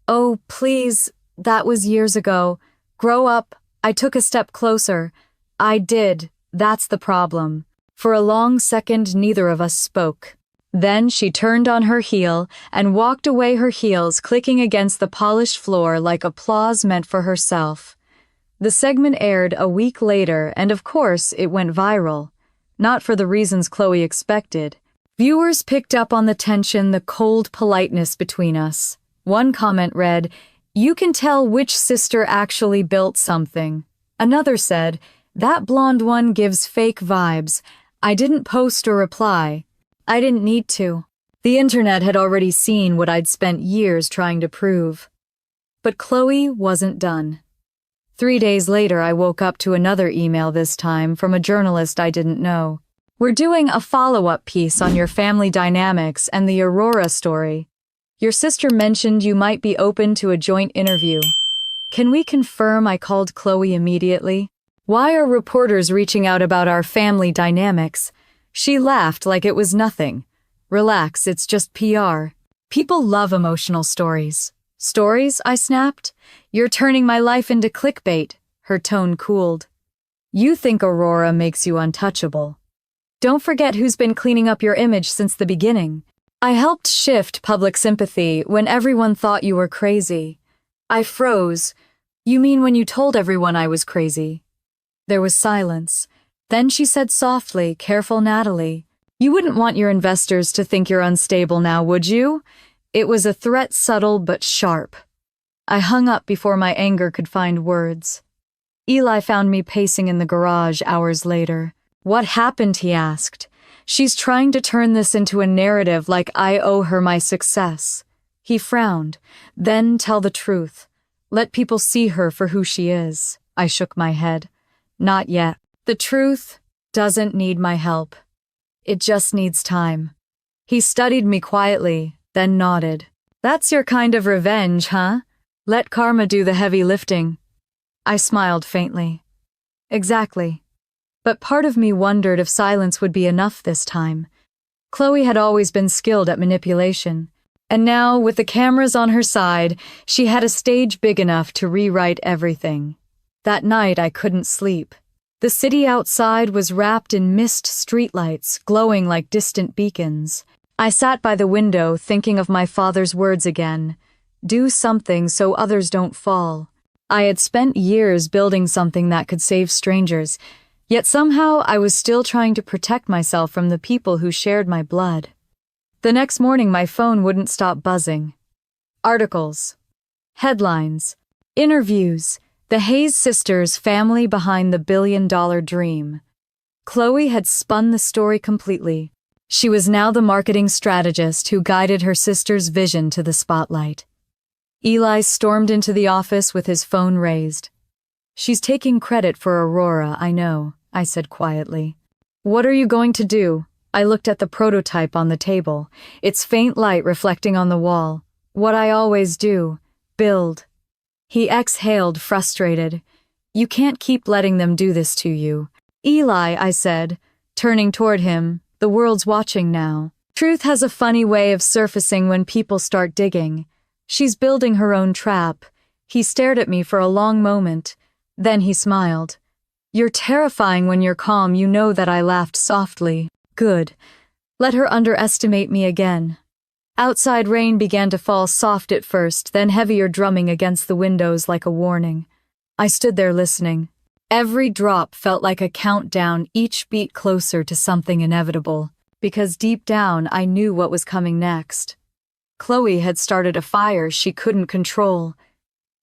"Oh, please, that was years ago. Grow up." I took a step closer. "I did. That's the problem." For a long second, neither of us spoke. Then she turned on her heel and walked away, her heels clicking against the polished floor like applause meant for herself. The segment aired a week later, and of course it went viral. Not for the reasons Chloe expected. Viewers picked up on the tension, the cold politeness between us. One comment read, "You can tell which sister actually built something." Another said, That blonde one gives fake vibes. I didn't post or reply. I didn't need to. The internet had already seen what I'd spent years trying to prove. But Chloe wasn't done. 3 days later, I woke up to another email, this time from a journalist I didn't know. We're doing a follow-up piece on your family dynamics and the Aurora story. Your sister mentioned you might be open to a joint interview. Can we confirm? I called Chloe immediately. Why are reporters reaching out about our family dynamics? She laughed like it was nothing. Relax, it's just PR. People love emotional stories. Stories? I snapped. You're turning my life into clickbait. Her tone cooled. You think Aurora makes you untouchable. Don't forget who's been cleaning up your image since the beginning. I helped shift public sympathy when everyone thought you were crazy. I froze. You mean when you told everyone I was crazy? There was silence. Then she said softly, "Careful, Natalie. You wouldn't want your investors to think you're unstable now, would you?" It was a threat, subtle but sharp. I hung up before my anger could find words. Eli found me pacing in the garage hours later. What happened? He asked. She's trying to turn this into a narrative like I owe her my success. He frowned. Then tell the truth. Let people see her for who she is. I shook my head. Not yet. The truth doesn't need my help. It just needs time. He studied me quietly, then nodded. That's your kind of revenge, huh? Let karma do the heavy lifting. I smiled faintly. Exactly. But part of me wondered if silence would be enough this time. Chloe had always been skilled at manipulation, and now, with the cameras on her side, she had a stage big enough to rewrite everything. That night I couldn't sleep. The city outside was wrapped in mist streetlights, glowing like distant beacons. I sat by the window thinking of my father's words again. Do something so others don't fall. I had spent years building something that could save strangers, yet somehow I was still trying to protect myself from the people who shared my blood. The next morning my phone wouldn't stop buzzing. Articles, headlines, interviews, the Hayes sisters' family behind the billion-dollar dream. Chloe had spun the story completely. She was now the marketing strategist who guided her sister's vision to the spotlight. Eli stormed into the office with his phone raised. She's taking credit for Aurora, I know, I said quietly. What are you going to do? I looked at the prototype on the table, its faint light reflecting on the wall. What I always do, build. He exhaled, frustrated. You can't keep letting them do this to you. Eli, I said, turning toward him, the world's watching now. Truth has a funny way of surfacing when people start digging. She's building her own trap. He stared at me for a long moment. Then he smiled. You're terrifying when you're calm. You know that. I laughed softly. Good. Let her underestimate me again. Outside rain began to fall, soft at first, then heavier, drumming against the windows like a warning. I stood there listening. Every drop felt like a countdown, each beat closer to something inevitable, because deep down I knew what was coming next. Chloe had started a fire she couldn't control.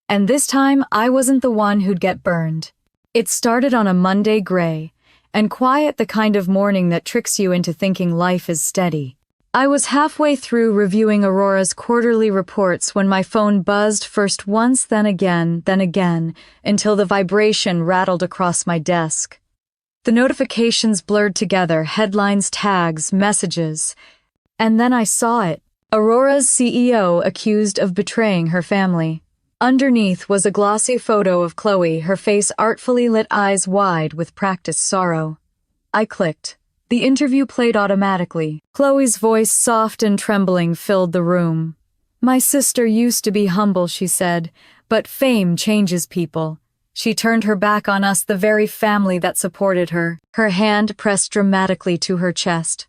And this time I wasn't the one who'd get burned. It started on a Monday, gray and quiet, the kind of morning that tricks you into thinking life is steady. I was halfway through reviewing Aurora's quarterly reports when my phone buzzed, first once, then again, until the vibration rattled across my desk. The notifications blurred together, headlines, tags, messages. And then I saw it. Aurora's CEO accused of betraying her family. Underneath was a glossy photo of Chloe, her face artfully lit, eyes wide with practiced sorrow. I clicked. The interview played automatically. Chloe's voice, soft and trembling, filled the room. My sister used to be humble, she said, but fame changes people. She turned her back on us, the very family that supported her. Her hand pressed dramatically to her chest.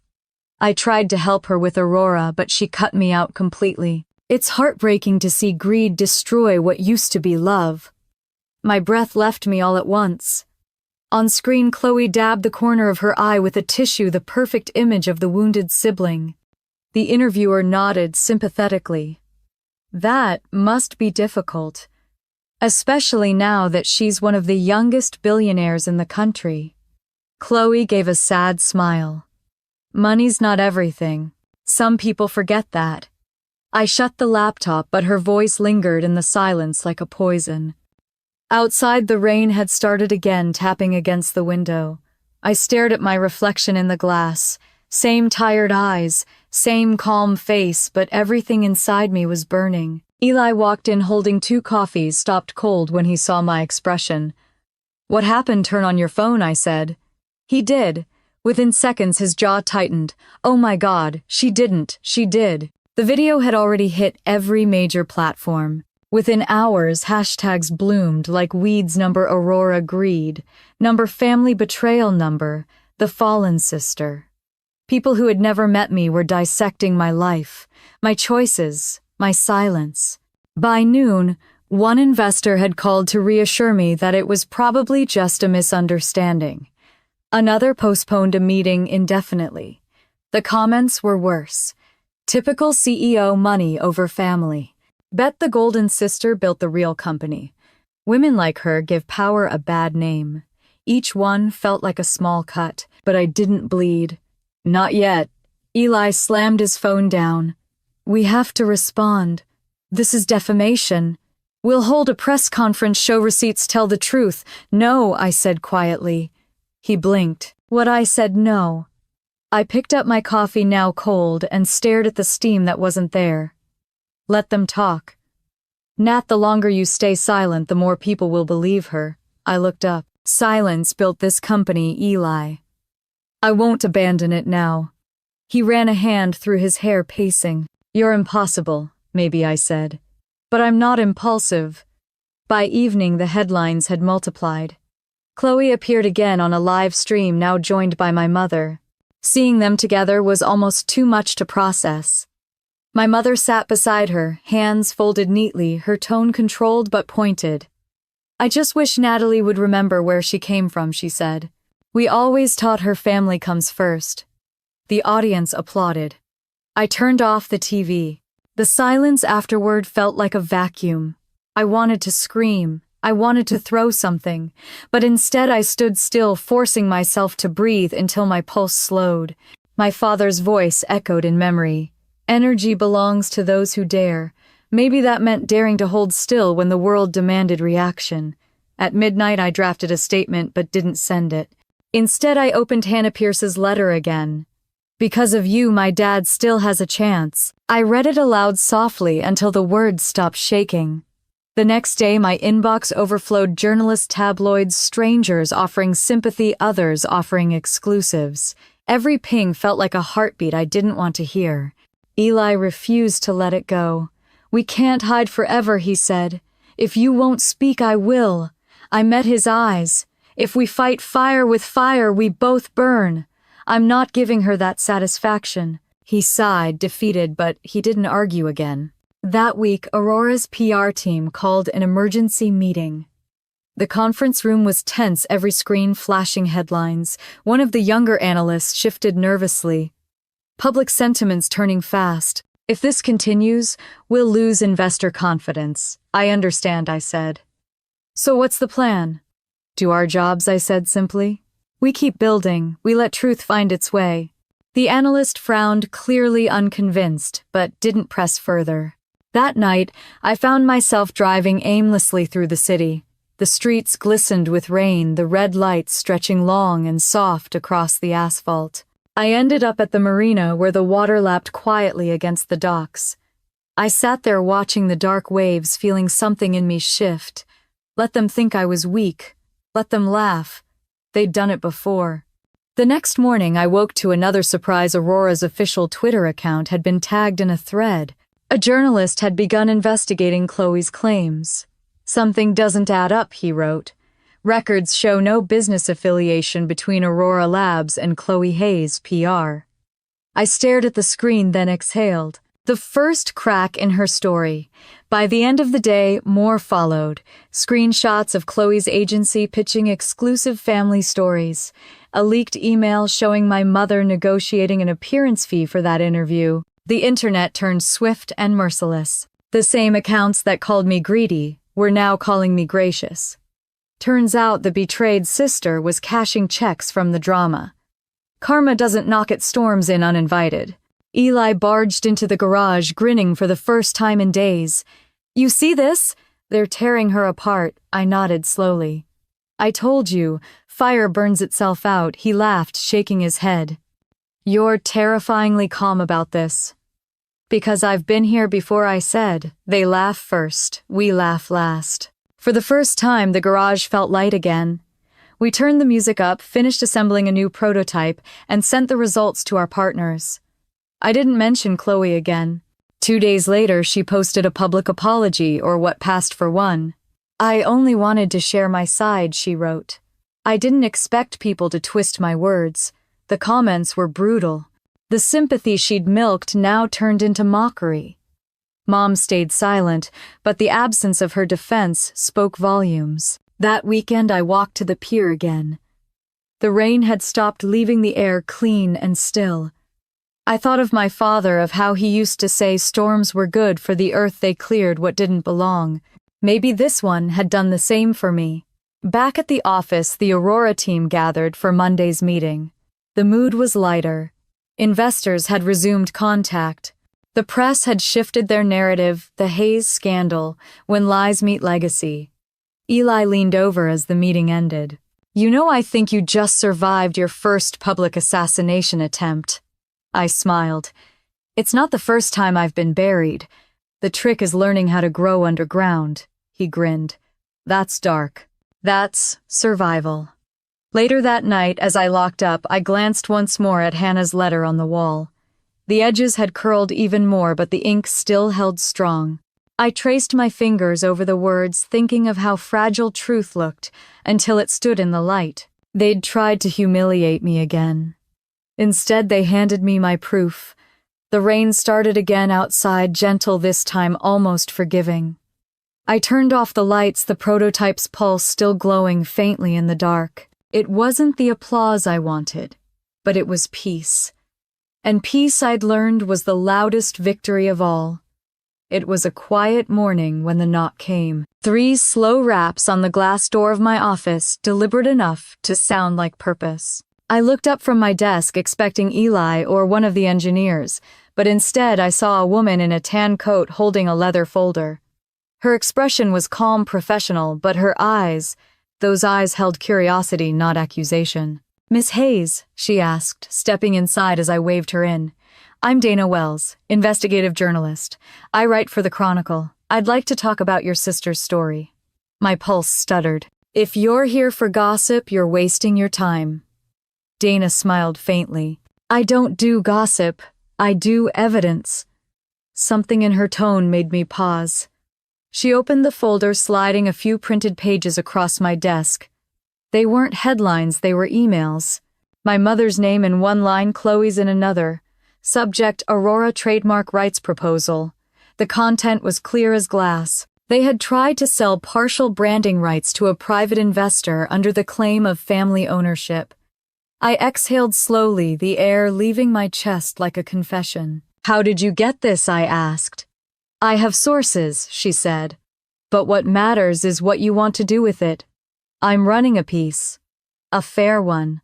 I tried to help her with Aurora, but she cut me out completely. It's heartbreaking to see greed destroy what used to be love. My breath left me all at once. On screen, Chloe dabbed the corner of her eye with a tissue, the perfect image of the wounded sibling. The interviewer nodded sympathetically. That must be difficult. especially now that she's one of the youngest billionaires in the country. Chloe gave a sad smile. Money's not everything. Some people forget that. I shut the laptop, but her voice lingered in the silence like a poison. Outside, the rain had started again, tapping against the window. I stared at my reflection in the glass. Same tired eyes, same calm face, but everything inside me was burning. Eli walked in holding 2 coffees, stopped cold when he saw my expression. "What happened? Turn on your phone," I said. He did. Within seconds, his jaw tightened. "Oh my God, she didn't, she did." The video had already hit every major platform. Within hours, hashtags bloomed like weeds. Number Aurora Greed, number Family Betrayal, number The Fallen Sister. People who had never met me were dissecting my life, my choices, my silence. By noon, one investor had called to reassure me that it was probably just a misunderstanding. Another postponed a meeting indefinitely. The comments were worse. Typical CEO money over family. Bet the Golden Sister built the real company. Women like her give power a bad name. Each one felt like a small cut, but I didn't bleed. Not yet. Eli slammed his phone down. "We have to respond. This is defamation. We'll hold a press conference, show receipts, tell the truth." "No," I said quietly. He blinked. What I said, no. I picked up my coffee, now cold, and stared at the steam that wasn't there. Let them talk. "Nat, the longer you stay silent, the more people will believe her." I looked up. "Silence built this company, Eli. I won't abandon it now." He ran a hand through his hair, pacing. "You're impossible, maybe," I said. "But I'm not impulsive." By evening, the headlines had multiplied. Chloe appeared again on a live stream, now joined by my mother. Seeing them together was almost too much to process. My mother sat beside her, hands folded neatly, her tone controlled but pointed. "I just wish Natalie would remember where she came from," she said. "We always taught her family comes first." The audience applauded. I turned off the TV. The silence afterward felt like a vacuum. I wanted to scream. I wanted to throw something, but instead I stood still, forcing myself to breathe until my pulse slowed. My father's voice echoed in memory. "Energy belongs to those who dare." Maybe that meant daring to hold still when the world demanded reaction. At midnight, I drafted a statement but didn't send it. Instead, I opened Hannah Pierce's letter again. "Because of you, my dad still has a chance." I read it aloud softly until the words stopped shaking. The next day, my inbox overflowed: journalists, tabloids, strangers offering sympathy, others offering exclusives. Every ping felt like a heartbeat I didn't want to hear. Eli refused to let it go. "We can't hide forever," he said. "If you won't speak, I will." I met his eyes. "If we fight fire with fire, we both burn." I'm not giving her that satisfaction. He sighed, defeated, but he didn't argue again. That week, Aurora's PR team called an emergency meeting. The conference room was tense, every screen flashing headlines. One of the younger analysts shifted nervously. "Public sentiment's turning fast. If this continues, we'll lose investor confidence." "I understand," I said. "So what's the plan?" "Do our jobs," I said simply. "We keep building. We let truth find its way." The analyst frowned, clearly unconvinced, but didn't press further. That night, I found myself driving aimlessly through the city. The streets glistened with rain, the red lights stretching long and soft across the asphalt. I ended up at the marina where the water lapped quietly against the docks. I sat there watching the dark waves, feeling something in me shift. Let them think I was weak. Let them laugh. They'd done it before. The next morning, I woke to another surprise. Aurora's official Twitter account had been tagged in a thread. A journalist had begun investigating Chloe's claims. "Something doesn't add up," he wrote. "Records show no business affiliation between Aurora Labs and Chloe Hayes, PR." I stared at the screen, then exhaled. The first crack in her story. By the end of the day, more followed. Screenshots of Chloe's agency pitching exclusive family stories. A leaked email showing my mother negotiating an appearance fee for that interview. The internet turned swift and merciless. The same accounts that called me greedy were now calling me gracious. Turns out the betrayed sister was cashing checks from the drama. Karma doesn't knock its storms in uninvited. Eli barged into the garage, grinning for the first time in days. "You see this? They're tearing her apart," I nodded slowly. "I told you, fire burns itself out," he laughed, shaking his head. "You're terrifyingly calm about this." "Because I've been here before," I said. "They laugh first, we laugh last." For the first time, the garage felt light again. We turned the music up, finished assembling a new prototype, and sent the results to our partners. I didn't mention Chloe again. 2 days later, she posted a public apology, or what passed for one. "I only wanted to share my side," she wrote. "I didn't expect people to twist my words. The comments were brutal. The sympathy she'd milked now turned into mockery." Mom stayed silent, but the absence of her defense spoke volumes. That weekend I walked to the pier again. The rain had stopped, leaving the air clean and still. I thought of my father, of how he used to say storms were good for the earth, they cleared what didn't belong. Maybe this one had done the same for me. Back at the office, the Aurora team gathered for Monday's meeting. The mood was lighter. Investors had resumed contact. The press had shifted their narrative, the Hayes scandal, when lies meet legacy. Eli leaned over as the meeting ended. "You know, I think you just survived your first public assassination attempt." I smiled. "It's not the first time I've been buried. The trick is learning how to grow underground." He grinned. "That's dark. That's survival." Later that night, as I locked up, I glanced once more at Hannah's letter on the wall. The edges had curled even more, but the ink still held strong. I traced my fingers over the words, thinking of how fragile truth looked, until it stood in the light. They'd tried to humiliate me again. Instead, they handed me my proof. The rain started again outside, gentle this time, almost forgiving. I turned off the lights, the prototype's pulse still glowing faintly in the dark. It wasn't the applause I wanted, but it was peace. And peace, I'd learned, was the loudest victory of all. It was a quiet morning when the knock came. 3 slow raps on the glass door of my office, deliberate enough to sound like purpose. I looked up from my desk, expecting Eli or one of the engineers, but instead I saw a woman in a tan coat holding a leather folder. Her expression was calm, professional, but her eyes, those eyes held curiosity, not accusation. "Miss Hayes," she asked, stepping inside as I waved her in. "I'm Dana Wells, investigative journalist. I write for the Chronicle. I'd like to talk about your sister's story." My pulse stuttered. "If you're here for gossip, you're wasting your time." Dana smiled faintly. "I don't do gossip. I do evidence." Something in her tone made me pause. She opened the folder, sliding a few printed pages across my desk. They weren't headlines, they were emails. My mother's name in one line, Chloe's in another. Subject: Aurora trademark rights proposal. The content was clear as glass. They had tried to sell partial branding rights to a private investor under the claim of family ownership. I exhaled slowly, the air leaving my chest like a confession. "How did you get this?" I asked. "I have sources," she said. "But what matters is what you want to do with it. I'm running a piece. A fair one.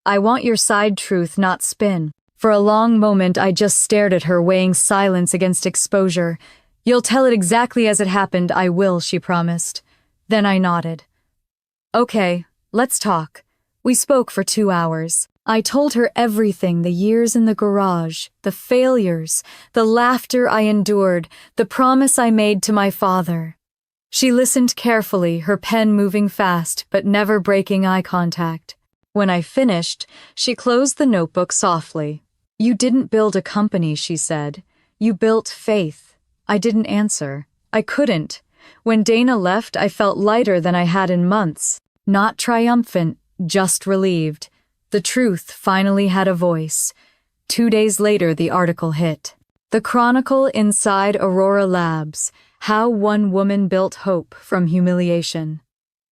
I want your side truth, not spin." For a long moment I just stared at her, weighing silence against exposure. "You'll tell it exactly as it happened." "I will," she promised. Then I nodded. "Okay, let's talk." We spoke for 2 hours. I told her everything: the years in the garage, the failures, the laughter I endured, the promise I made to my father. She listened carefully, her pen moving fast, but never breaking eye contact. When I finished, she closed the notebook softly. "You didn't build a company," she said. "You built faith." I didn't answer. I couldn't. When Dana left, I felt lighter than I had in months. Not triumphant, just relieved. The truth finally had a voice. 2 days later, the article hit. The Chronicle inside Aurora Labs: How One Woman Built Hope from Humiliation.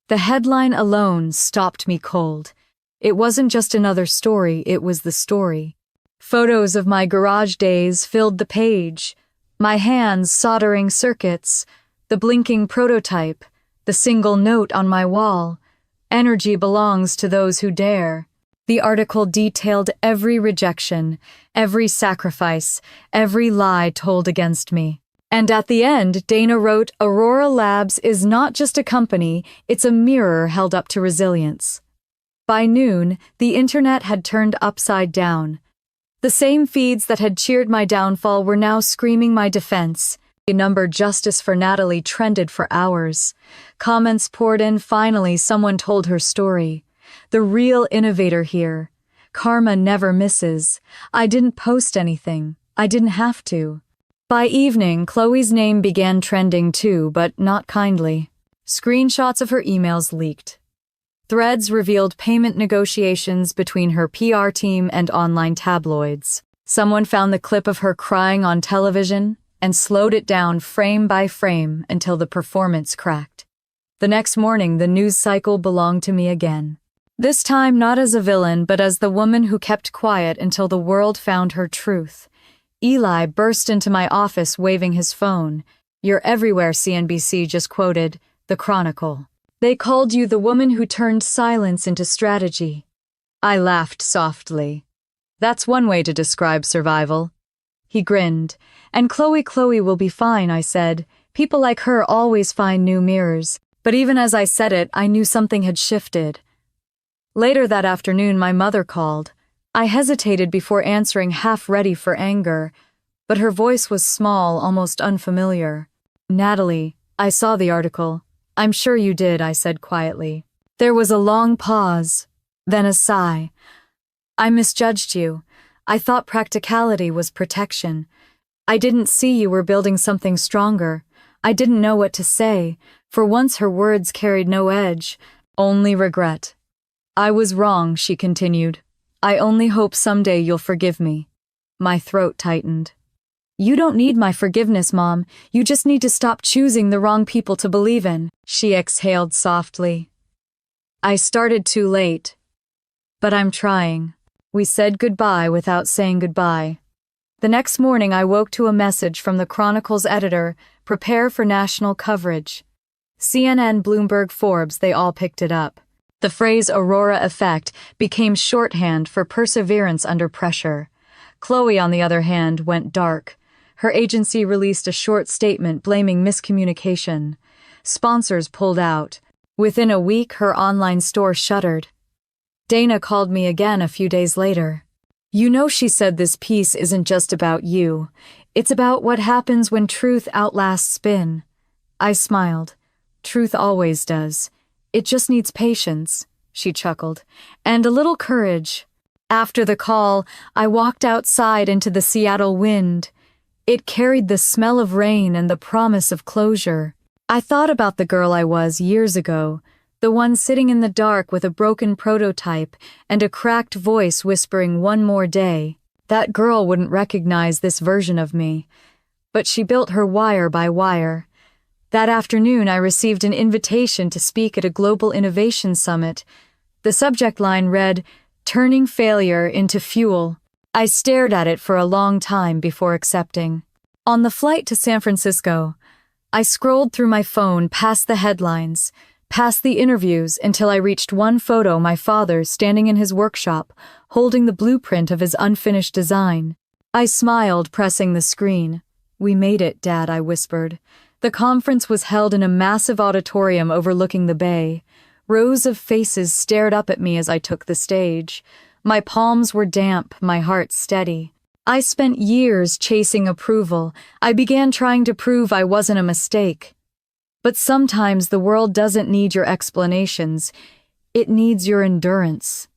The headline alone stopped me cold. It wasn't just another story, it was the story. Photos of my garage days filled the page. My hands soldering circuits, The blinking prototype, the single note on my wall. Energy belongs to those who dare. The article detailed every rejection, every sacrifice, every lie told against me. And at the end, Dana wrote, Aurora Labs is not just a company, it's a mirror held up to resilience. By noon, the internet had turned upside down. The same feeds that had cheered my downfall were now screaming my defense. The number Justice for Natalie trended for hours. Comments poured in. Finally, someone told her story. The real innovator here. Karma never misses. I didn't post anything. I didn't have to. By evening, Chloe's name began trending too, but not kindly. Screenshots of her emails leaked. Threads revealed payment negotiations between her PR team and online tabloids. Someone found the clip of her crying on television and slowed it down frame by frame until the performance cracked. The next morning, the news cycle belonged to me again. This time not as a villain, but as the woman who kept quiet until the world found her truth. Eli burst into my office waving his phone. You're everywhere, CNBC just quoted The Chronicle. They called you the woman who turned silence into strategy. I laughed softly. That's one way to describe survival. He grinned. And Chloe will be fine, I said. People like her always find new mirrors. But even as I said it, I knew something had shifted. Later that afternoon, my mother called. I hesitated before answering, half ready for anger, but her voice was small, almost unfamiliar. Natalie, I saw the article. I'm sure you did, I said quietly. There was a long pause, then a sigh. I misjudged you. I thought practicality was protection. I didn't see you were building something stronger. I didn't know what to say. For once her words carried no edge, only regret. I was wrong, she continued. I only hope someday you'll forgive me. My throat tightened. You don't need my forgiveness, Mom. You just need to stop choosing the wrong people to believe in. She exhaled softly. I started too late. But I'm trying. We said goodbye without saying goodbye. The next morning I woke to a message from the Chronicle's editor, prepare for national coverage. CNN, Bloomberg, Forbes, they all picked it up. The phrase Aurora effect became shorthand for perseverance under pressure. Chloe, on the other hand, went dark. Her agency released a short statement blaming miscommunication. Sponsors pulled out. Within a week, her online store shuttered. Dana called me again a few days later. You know, she said, this piece isn't just about you. It's about what happens when truth outlasts spin. I smiled. Truth always does. It just needs patience, she chuckled, and a little courage. After the call, I walked outside into the Seattle wind. It carried the smell of rain and the promise of closure. I thought about the girl I was years ago, the one sitting in the dark with a broken prototype and a cracked voice whispering one more day. That girl wouldn't recognize this version of me, but she built her wire by wire. That afternoon, I received an invitation to speak at a global innovation summit. The subject line read, Turning Failure into Fuel. I stared at it for a long time before accepting. On the flight to San Francisco, I scrolled through my phone past the headlines, past the interviews until I reached one photo, my father standing in his workshop, holding the blueprint of his unfinished design. I smiled, pressing the screen. We made it, Dad, I whispered. The conference was held in a massive auditorium overlooking the bay. Rows of faces stared up at me as I took the stage. My palms were damp, my heart steady. I spent years chasing approval. I began trying to prove I wasn't a mistake. But sometimes the world doesn't need your explanations. It needs your endurance.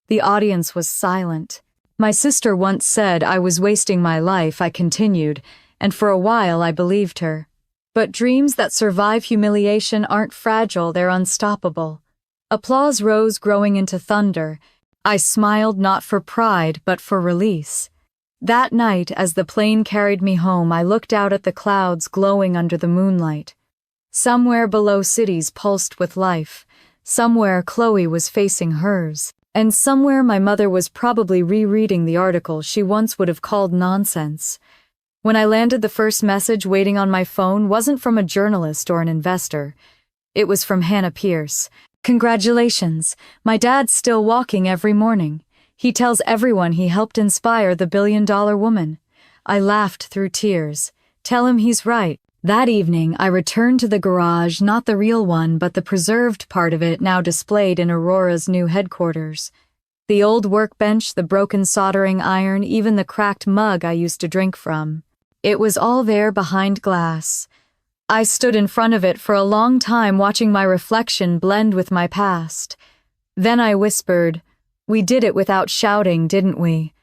The audience was silent. My sister once said I was wasting my life, I continued, and for a while I believed her. But dreams that survive humiliation aren't fragile, they're unstoppable. Applause rose, growing into thunder. I smiled not for pride, but for release. That night, as the plane carried me home, I looked out at the clouds glowing under the moonlight. Somewhere below, cities pulsed with life. Somewhere Chloe was facing hers. And somewhere my mother was probably rereading the article she once would have called nonsense. When I landed, the first message waiting on my phone wasn't from a journalist or an investor. It was from Hannah Pierce. "Congratulations. My dad's still walking every morning. He tells everyone he helped inspire the billion-dollar woman." I laughed through tears. "Tell him he's right." That evening, I returned to the garage, not the real one, but the preserved part of it now displayed in Aurora's new headquarters. The old workbench, the broken soldering iron, even the cracked mug I used to drink from. It was all there behind glass. I stood in front of it for a long time, watching my reflection blend with my past. Then I whispered, "We did it without shouting, didn't we?"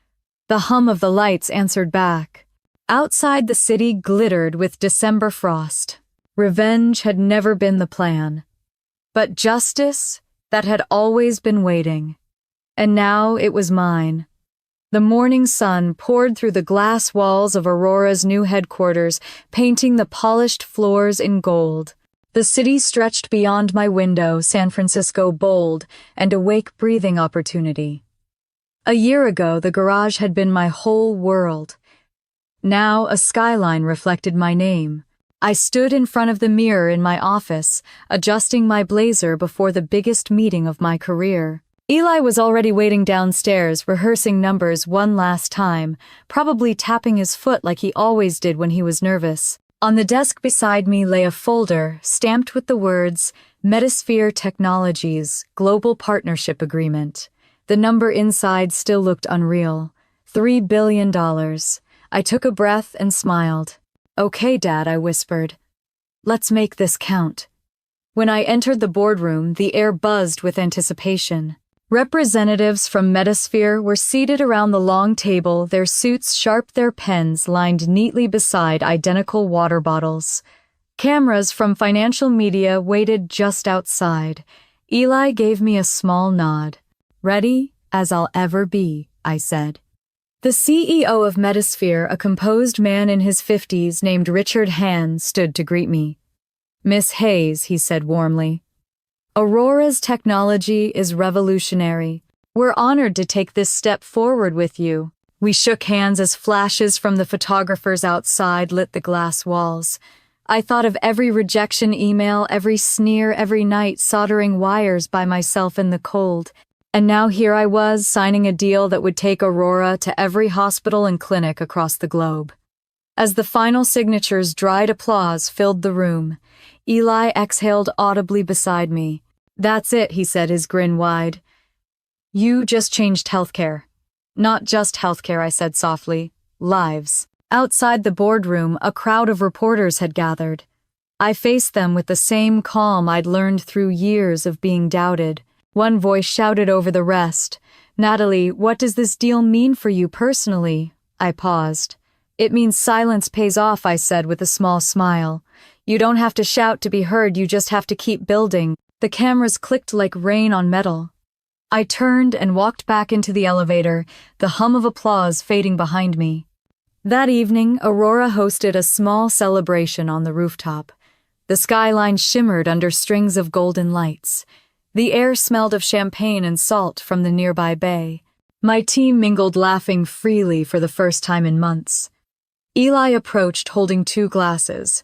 The hum of the lights answered back. Outside, the city glittered with December frost. Revenge had never been the plan. But justice, that had always been waiting. And now it was mine. The morning sun poured through the glass walls of Aurora's new headquarters, painting the polished floors in gold. The city stretched beyond my window, San Francisco bold, and awake breathing opportunity. A year ago, the garage had been my whole world. Now a skyline reflected my name. I stood in front of the mirror in my office, adjusting my blazer before the biggest meeting of my career. Eli was already waiting downstairs, rehearsing numbers one last time, probably tapping his foot like he always did when he was nervous. On the desk beside me lay a folder stamped with the words, Metasphere Technologies, Global Partnership Agreement. The number inside still looked unreal. $3 billion. I took a breath and smiled. "Okay, Dad," I whispered. "Let's make this count." When I entered the boardroom, the air buzzed with anticipation. Representatives from Metasphere were seated around the long table, their suits sharp, their pens lined neatly beside identical water bottles. Cameras from financial media waited just outside. Eli gave me a small nod. "Ready as I'll ever be," I said. The CEO of Metasphere, a composed man in his 50s named Richard Hand, stood to greet me. "Miss Hayes," he said warmly. "Aurora's technology is revolutionary. We're honored to take this step forward with you." We shook hands as flashes from the photographers outside lit the glass walls. I thought of every rejection email, every sneer, every night soldering wires by myself in the cold. And now here I was, signing a deal that would take Aurora to every hospital and clinic across the globe. As the final signatures dried, applause filled the room. Eli exhaled audibly beside me. "That's it," he said, his grin wide. "You just changed healthcare." "Not just healthcare," I said softly. "Lives." Outside the boardroom, a crowd of reporters had gathered. I faced them with the same calm I'd learned through years of being doubted. One voice shouted over the rest, "Natalie, what does this deal mean for you personally?" I paused. "It means silence pays off," I said with a small smile. "You don't have to shout to be heard, you just have to keep building." The cameras clicked like rain on metal. I turned and walked back into the elevator, the hum of applause fading behind me. That evening, Aurora hosted a small celebration on the rooftop. The skyline shimmered under strings of golden lights. The air smelled of champagne and salt from the nearby bay. My team mingled, laughing freely for the first time in months. Eli approached holding 2 glasses.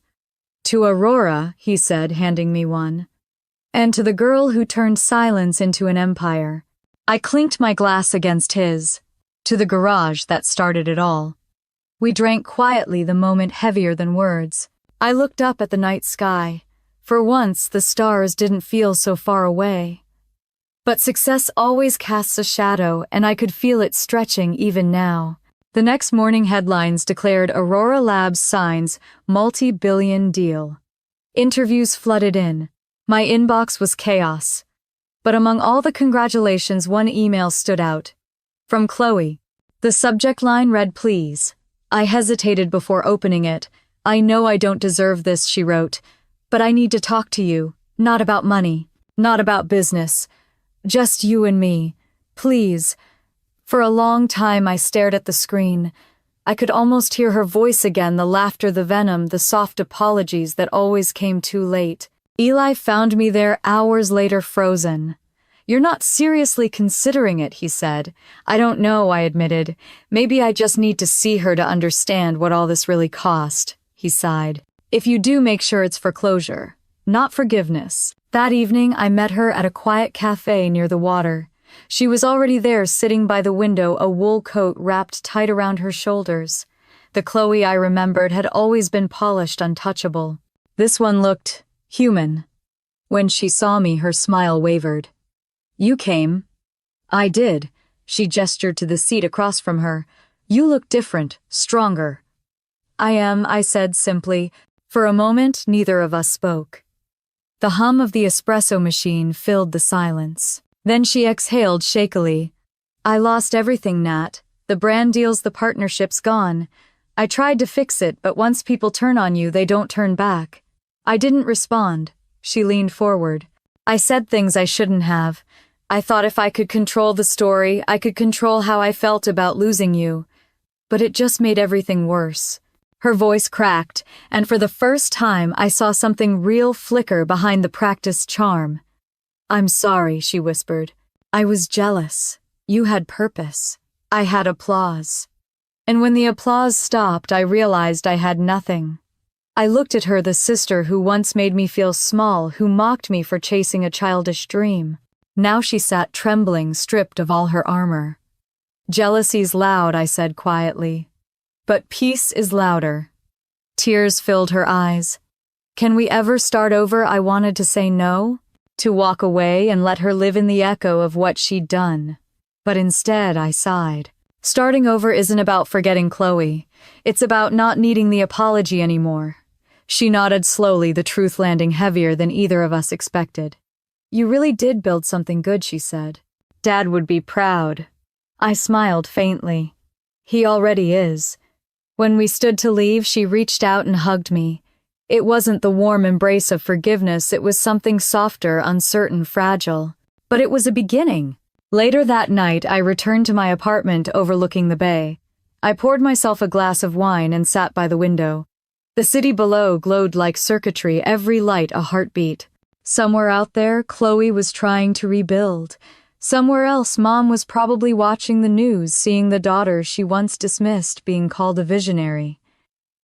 "To Aurora," he said, handing me one. "And to the girl who turned silence into an empire." I clinked my glass against his. "To the garage that started it all." We drank quietly, the moment heavier than words. I looked up at the night sky. For once, the stars didn't feel so far away. But success always casts a shadow, and I could feel it stretching even now. The next morning headlines declared Aurora Labs signs multi-billion deal. Interviews flooded in. My inbox was chaos. But among all the congratulations, one email stood out. From Chloe. The subject line read, "Please." I hesitated before opening it. "I know I don't deserve this," she wrote. "But I need to talk to you. Not about money. Not about business. Just you and me. Please." For a long time I stared at the screen. I could almost hear her voice again, the laughter, the venom, the soft apologies that always came too late. Eli found me there hours later, frozen. You're not seriously considering it, he said. I don't know, I admitted. Maybe I just need to see her to understand what all this really cost, he sighed. If you do, make sure it's for closure, not forgiveness. That evening, I met her at a quiet cafe near the water. She was already there, sitting by the window, a wool coat wrapped tight around her shoulders. The Chloe I remembered had always been polished, untouchable. This one looked human. When she saw me, her smile wavered. You came. I did. She gestured to the seat across from her. You look different, stronger. I am, I said simply. For a moment, neither of us spoke. The hum of the espresso machine filled the silence. Then she exhaled shakily. I lost everything, Nat. The brand deals, the partnership's gone. I tried to fix it, but once people turn on you, they don't turn back. I didn't respond. She leaned forward. I said things I shouldn't have. I thought if I could control the story, I could control how I felt about losing you. But it just made everything worse. Her voice cracked, and for the first time I saw something real flicker behind the practiced charm. I'm sorry, she whispered. I was jealous. You had purpose. I had applause. And when the applause stopped, I realized I had nothing. I looked at her, the sister who once made me feel small, who mocked me for chasing a childish dream. Now she sat trembling, stripped of all her armor. Jealousy's loud, I said quietly. But peace is louder. Tears filled her eyes. Can we ever start over? I wanted to say no, to walk away and let her live in the echo of what she'd done. But instead, I sighed. Starting over isn't about forgetting Chloe. It's about not needing the apology anymore. She nodded slowly, the truth landing heavier than either of us expected. You really did build something good, she said. Dad would be proud. I smiled faintly. He already is. When we stood to leave, she reached out and hugged me. It wasn't the warm embrace of forgiveness, it was something softer, uncertain, fragile. But it was a beginning. Later that night, I returned to my apartment overlooking the bay. I poured myself a glass of wine and sat by the window. The city below glowed like circuitry, every light a heartbeat. Somewhere out there, Chloe was trying to rebuild. Somewhere else, Mom was probably watching the news, seeing the daughter she once dismissed being called a visionary.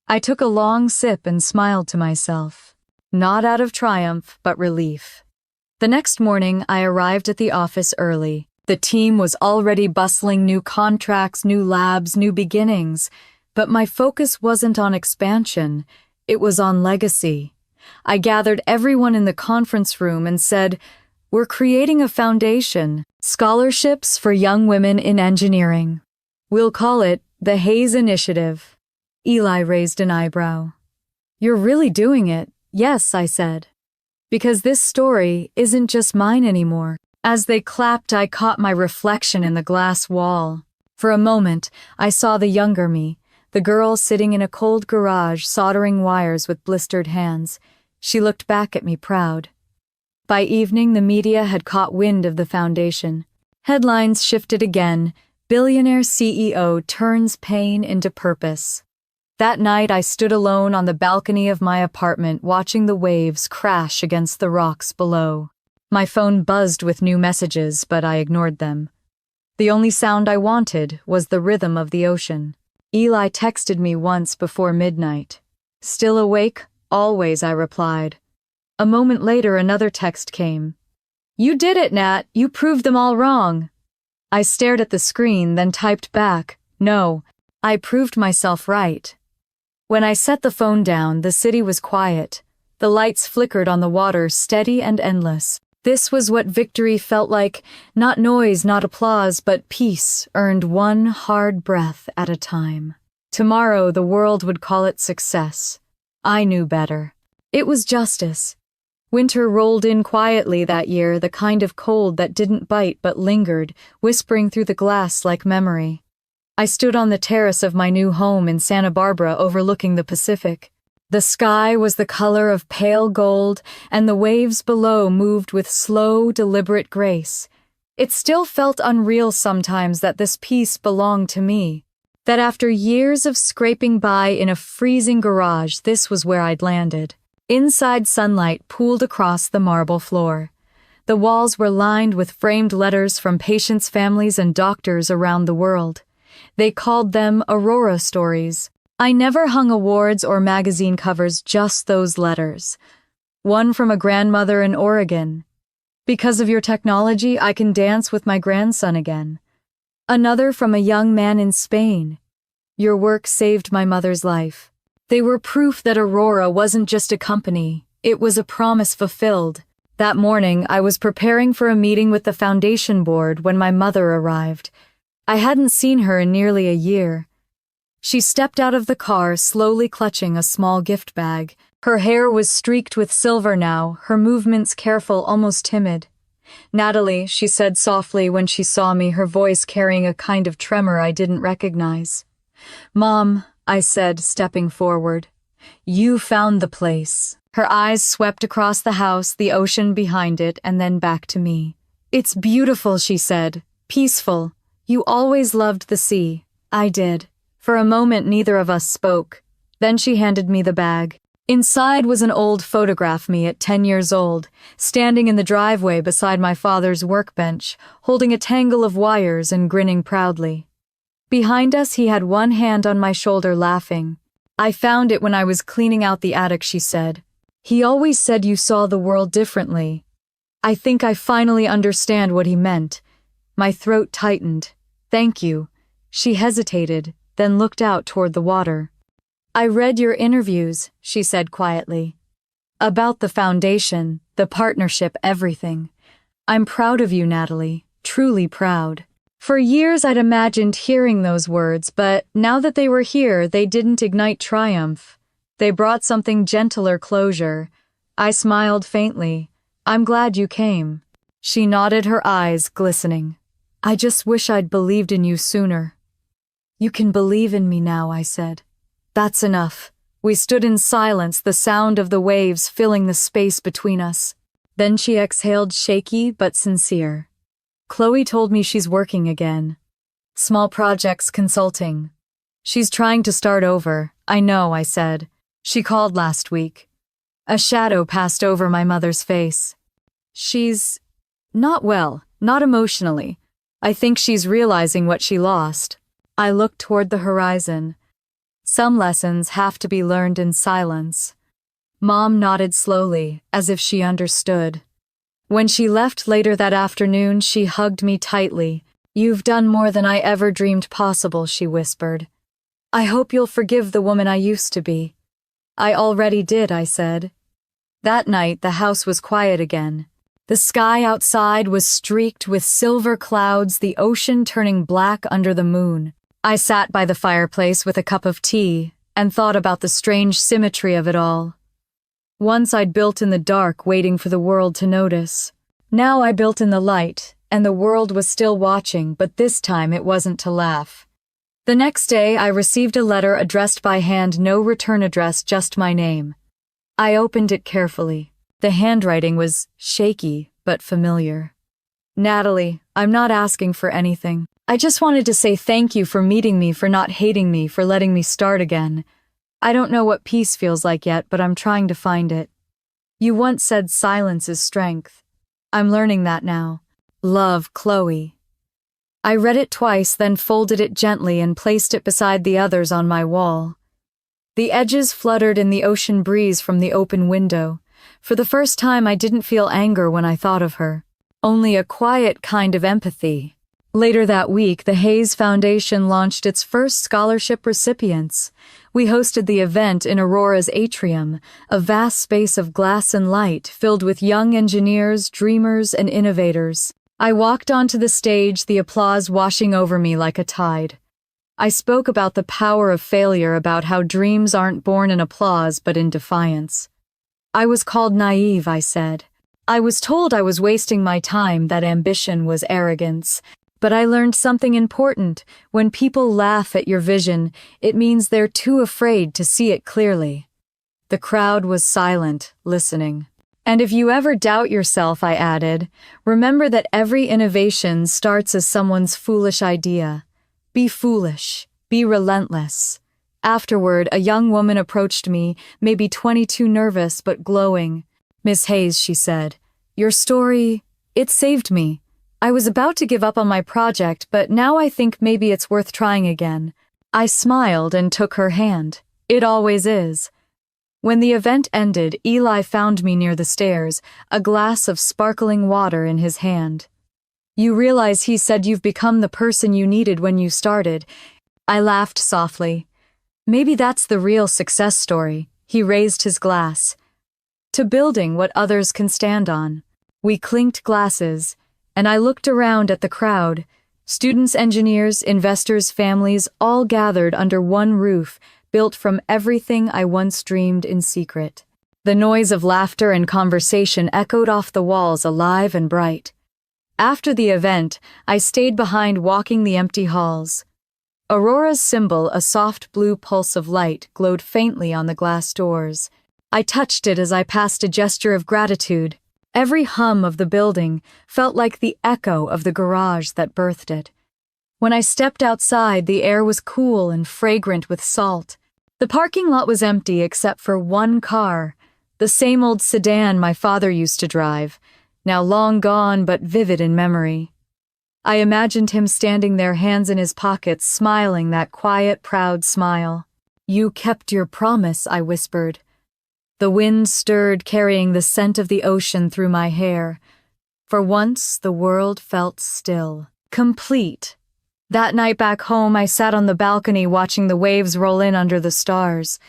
I took a long sip and smiled to myself. Not out of triumph, but relief. The next morning, I arrived at the office early. The team was already bustling, new contracts, new labs, new beginnings. But my focus wasn't on expansion, it was on legacy. I gathered everyone in the conference room and said, we're creating a foundation, scholarships for young women in engineering. We'll call it the Hayes Initiative. Eli raised an eyebrow. You're really doing it? Yes, I said. Because this story isn't just mine anymore. As they clapped, I caught my reflection in the glass wall. For a moment, I saw the younger me, the girl sitting in a cold garage soldering wires with blistered hands. She looked back at me proud. By evening, the media had caught wind of the foundation. Headlines shifted again. Billionaire CEO turns pain into purpose. That night, I stood alone on the balcony of my apartment, watching the waves crash against the rocks below. My phone buzzed with new messages, but I ignored them. The only sound I wanted was the rhythm of the ocean. Eli texted me once before midnight. Still awake? Always, I replied. A moment later, another text came. You did it, Nat. You proved them all wrong. I stared at the screen, then typed back, no, I proved myself right. When I set the phone down, the city was quiet. The lights flickered on the water, steady and endless. This was what victory felt like, not noise, not applause, but peace, earned one hard breath at a time. Tomorrow, the world would call it success. I knew better. It was justice. Winter rolled in quietly that year, the kind of cold that didn't bite but lingered, whispering through the glass like memory. I stood on the terrace of my new home in Santa Barbara overlooking the Pacific. The sky was the color of pale gold, and the waves below moved with slow, deliberate grace. It still felt unreal sometimes that this peace belonged to me, that after years of scraping by in a freezing garage, this was where I'd landed. Inside, sunlight pooled across the marble floor. The walls were lined with framed letters from patients' families and doctors around the world. They called them Aurora stories. I never hung awards or magazine covers, just those letters. One from a grandmother in Oregon. Because of your technology, I can dance with my grandson again. Another from a young man in Spain. Your work saved my mother's life. They were proof that Aurora wasn't just a company, it was a promise fulfilled. That morning, I was preparing for a meeting with the foundation board when my mother arrived. I hadn't seen her in nearly a year. She stepped out of the car, slowly clutching a small gift bag. Her hair was streaked with silver now, her movements careful, almost timid. "Natalie," she said softly when she saw me, her voice carrying a kind of tremor I didn't recognize. "Mom," I said, stepping forward. "You found the place." Her eyes swept across the house, the ocean behind it, and then back to me. "It's beautiful," she said. "Peaceful. You always loved the sea." I did. For a moment, neither of us spoke. Then she handed me the bag. Inside was an old photograph me at 10 years old, standing in the driveway beside my father's workbench, holding a tangle of wires and grinning proudly. Behind us, he had one hand on my shoulder, laughing. "I found it when I was cleaning out the attic," she said. "He always said you saw the world differently." I think I finally understand what he meant. My throat tightened. "Thank you." She hesitated, then looked out toward the water. "I read your interviews," she said quietly. "About the foundation, the partnership, everything. I'm proud of you, Natalie, truly proud." For years I'd imagined hearing those words, but now that they were here, they didn't ignite triumph. They brought something gentler, closure. I smiled faintly. "I'm glad you came." She nodded, her eyes glistening. "I just wish I'd believed in you sooner." "You can believe in me now," I said. "That's enough." We stood in silence, the sound of the waves filling the space between us. Then she exhaled, shaky but sincere. "Chloe told me she's working again. Small projects consulting. She's trying to start over." "I know," I said. "She called last week." A shadow passed over my mother's face. "She's not well, not emotionally. I think she's realizing what she lost." I looked toward the horizon. Some lessons have to be learned in silence. Mom nodded slowly, as if she understood. When she left later that afternoon, she hugged me tightly. "You've done more than I ever dreamed possible," she whispered. "I hope you'll forgive the woman I used to be." "I already did," I said. That night, the house was quiet again. The sky outside was streaked with silver clouds, the ocean turning black under the moon. I sat by the fireplace with a cup of tea and thought about the strange symmetry of it all. Once I'd built in the dark, waiting for the world to notice. Now I built in the light, and the world was still watching, but this time it wasn't to laugh. The next day, I received a letter addressed by hand, no return address, just my name. I opened it carefully. The handwriting was shaky, but familiar. "Natalie, I'm not asking for anything. I just wanted to say thank you for meeting me, for not hating me, for letting me start again. I don't know what peace feels like yet, but I'm trying to find it. You once said silence is strength. I'm learning that now. Love, Chloe." I read it twice, then folded it gently and placed it beside the others on my wall. The edges fluttered in the ocean breeze from the open window. For the first time, I didn't feel anger when I thought of her. Only a quiet kind of empathy. Later that week, the Hayes Foundation launched its first scholarship recipients. We hosted the event in Aurora's atrium, a vast space of glass and light filled with young engineers, dreamers, and innovators. I walked onto the stage, the applause washing over me like a tide. I spoke about the power of failure, about how dreams aren't born in applause but in defiance. I was called naive, I said. I was told I was wasting my time, that ambition was arrogance. But I learned something important. When people laugh at your vision, it means they're too afraid to see it clearly. The crowd was silent, listening. "And if you ever doubt yourself," I added, "remember that every innovation starts as someone's foolish idea. Be foolish. Be relentless." Afterward, a young woman approached me, maybe 22, nervous but glowing. "Miss Hayes," she said, "your story, It saved me. I was about to give up on my project, but now I think maybe it's worth trying again. I smiled and took her hand. It always is. When the event ended, Eli found me near the stairs, a glass of sparkling water in his hand. You realize he said you've become the person you needed when you started. I laughed softly. Maybe that's the real success story. He raised his glass. To building what others can stand on. We clinked glasses, and I looked around at the crowd. Students, engineers, investors, families, all gathered under one roof, built from everything I once dreamed in secret. The noise of laughter and conversation echoed off the walls, alive and bright. After the event, I stayed behind walking the empty halls. Aurora's symbol, a soft blue pulse of light, glowed faintly on the glass doors. I touched it as I passed, a gesture of gratitude. Every hum of the building felt like the echo of the garage that birthed it. When I stepped outside, the air was cool and fragrant with salt. The parking lot was empty except for one car, the same old sedan my father used to drive, now long gone but vivid in memory. I imagined him standing there, hands in his pockets, smiling that quiet, proud smile. "You kept your promise," I whispered. The wind stirred, carrying the scent of the ocean through my hair. For once, the world felt still, complete. That night back home, I sat on the balcony watching the waves roll in under the stars.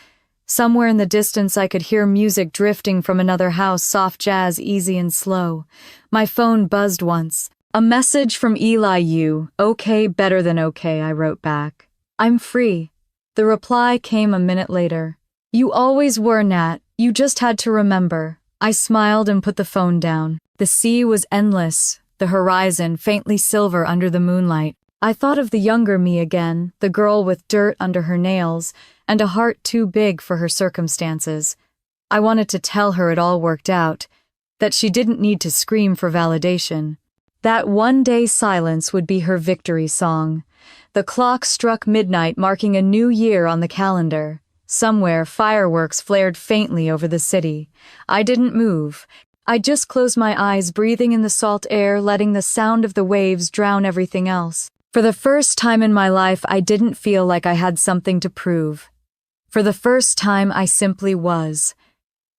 Somewhere in the distance, I could hear music drifting from another house, soft jazz, easy and slow. My phone buzzed once. A message from Eli. "You, okay, better than okay," I wrote back. "I'm free." The reply came a minute later. "You always were, Nat. You just had to remember." I smiled and put the phone down. The sea was endless, the horizon faintly silver under the moonlight. I thought of the younger me again, the girl with dirt under her nails, and a heart too big for her circumstances. I wanted to tell her it all worked out, that she didn't need to scream for validation. That one-day silence would be her victory song. The clock struck midnight, marking a new year on the calendar. Somewhere, fireworks flared faintly over the city. I didn't move. I just closed my eyes, breathing in the salt air, letting the sound of the waves drown everything else. For the first time in my life, I didn't feel like I had something to prove. For the first time, I simply was.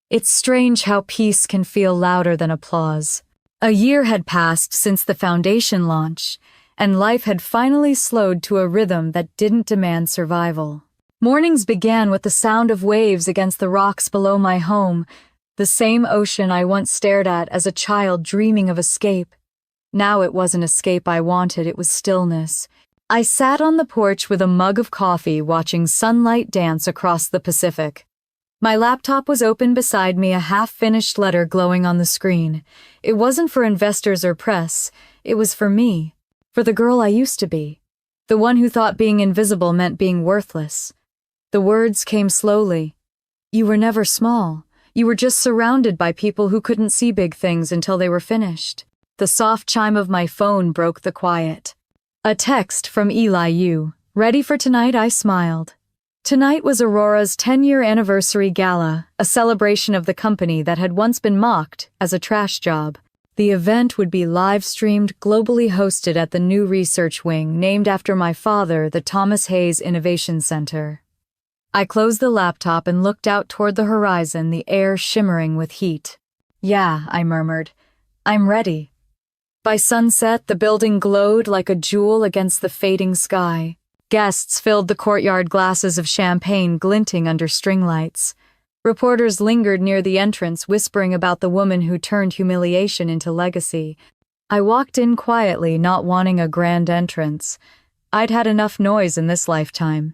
It's strange how peace can feel louder than applause. A year had passed since the foundation launch, and life had finally slowed to a rhythm that didn't demand survival. Mornings began with the sound of waves against the rocks below my home, the same ocean I once stared at as a child dreaming of escape. Now it wasn't escape I wanted, it was stillness. I sat on the porch with a mug of coffee, watching sunlight dance across the Pacific. My laptop was open beside me, a half-finished letter glowing on the screen. It wasn't for investors or press, it was for me, for the girl I used to be, the one who thought being invisible meant being worthless. The words came slowly. "You were never small. You were just surrounded by people who couldn't see big things until they were finished." The soft chime of my phone broke the quiet. A text from Eli. "You ready for tonight?" I smiled. Tonight was Aurora's 10-year anniversary gala, a celebration of the company that had once been mocked as a trash job. The event would be live-streamed, globally hosted at the new research wing named after my father, the Thomas Hayes Innovation Center. I closed the laptop and looked out toward the horizon, the air shimmering with heat. "Yeah," I murmured. "I'm ready." By sunset, the building glowed like a jewel against the fading sky. Guests filled the courtyard, glasses of champagne glinting under string lights. Reporters lingered near the entrance, whispering about the woman who turned humiliation into legacy. I walked in quietly, not wanting a grand entrance. I'd had enough noise in this lifetime.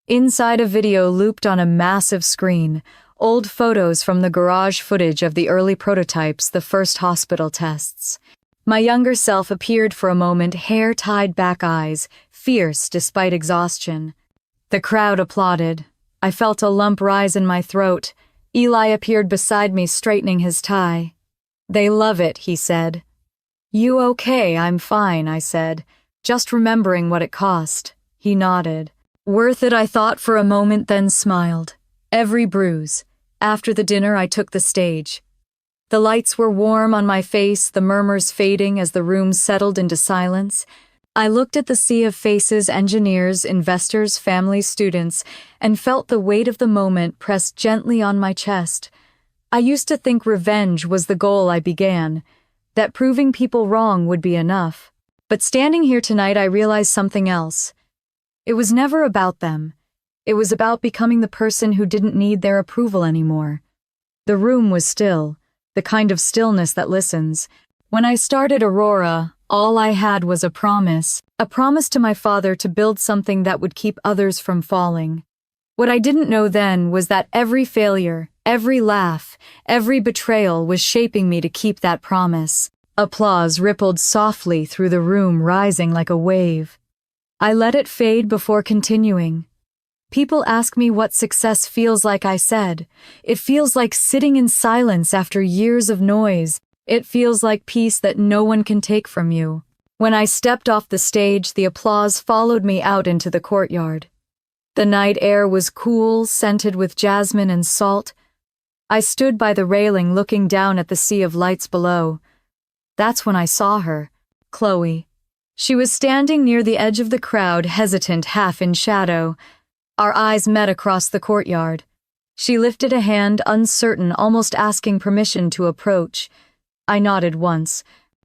Inside, a video looped on a massive screen, old photos from the garage, footage of the early prototypes, the first hospital tests. My younger self appeared for a moment, hair tied back, eyes fierce despite exhaustion. The crowd applauded. I felt a lump rise in my throat. Eli appeared beside me, straightening his tie. "They love it," he said. "You okay?" "I'm fine," I said, just remembering what it cost. He nodded. "Worth it," I thought for a moment, then smiled. Every bruise. After the dinner, I took the stage. The lights were warm on my face, the murmurs fading as the room settled into silence. I looked at the sea of faces, engineers, investors, families, students, and felt the weight of the moment press gently on my chest. I used to think revenge was the goal I began, that proving people wrong would be enough. But standing here tonight, I realized something else. It was never about them. It was about becoming the person who didn't need their approval anymore. The room was still, the kind of stillness that listens. When I started Aurora, all I had was a promise to my father to build something that would keep others from falling. What I didn't know then was that every failure, every laugh, every betrayal was shaping me to keep that promise. Applause rippled softly through the room, rising like a wave. I let it fade before continuing. People ask me what success feels like. I said, "It feels like sitting in silence after years of noise. It feels like peace that no one can take from you." When I stepped off the stage, the applause followed me out into the courtyard. The night air was cool, scented with jasmine and salt. I stood by the railing looking down at the sea of lights below. That's when I saw her, Chloe. She was standing near the edge of the crowd, hesitant, half in shadow. Our eyes met across the courtyard. She lifted a hand, uncertain, almost asking permission to approach. I nodded once.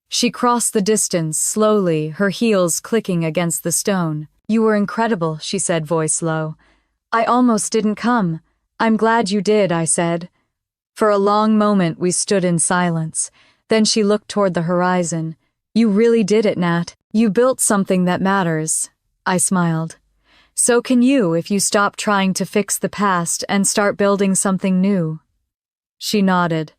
She crossed the distance, slowly, her heels clicking against the stone. "You were incredible," she said, voice low. "I almost didn't come." "I'm glad you did," I said. For a long moment we stood in silence. Then she looked toward the horizon. "You really did it, Nat. You built something that matters." I smiled. "So can you if you stop trying to fix the past and start building something new." She nodded.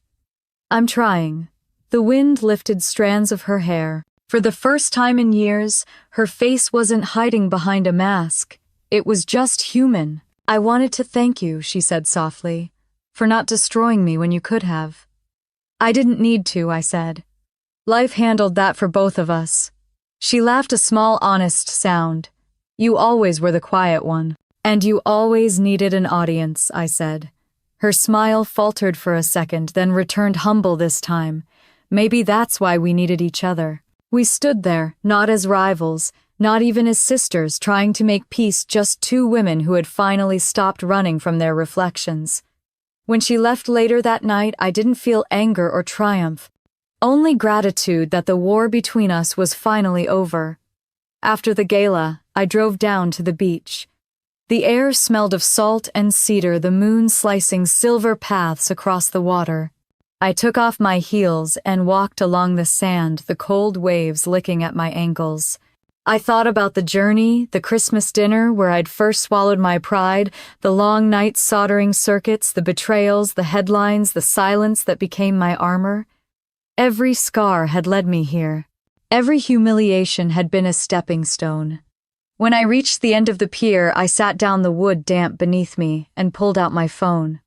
"I'm trying." The wind lifted strands of her hair. For the first time in years, her face wasn't hiding behind a mask. It was just human. "I wanted to thank you," she said softly, "for not destroying me when you could have." "I didn't need to," I said. "Life handled that for both of us." She laughed, a small, honest sound. "You always were the quiet one." "And you always needed an audience," I said. Her smile faltered for a second, then returned, humble this time. Maybe that's why we needed each other. We stood there, not as rivals, not even as sisters, trying to make peace, just two women who had finally stopped running from their reflections. When she left later that night, I didn't feel anger or triumph, only gratitude that the war between us was finally over. After the gala, I drove down to the beach. The air smelled of salt and cedar, the moon slicing silver paths across the water. I took off my heels and walked along the sand, the cold waves licking at my ankles. I thought about the journey, the Christmas dinner where I'd first swallowed my pride, the long nights soldering circuits, the betrayals, the headlines, the silence that became my armor. Every scar had led me here. Every humiliation had been a stepping stone. When I reached the end of the pier, I sat down, the wood damp beneath me, and pulled out my phone.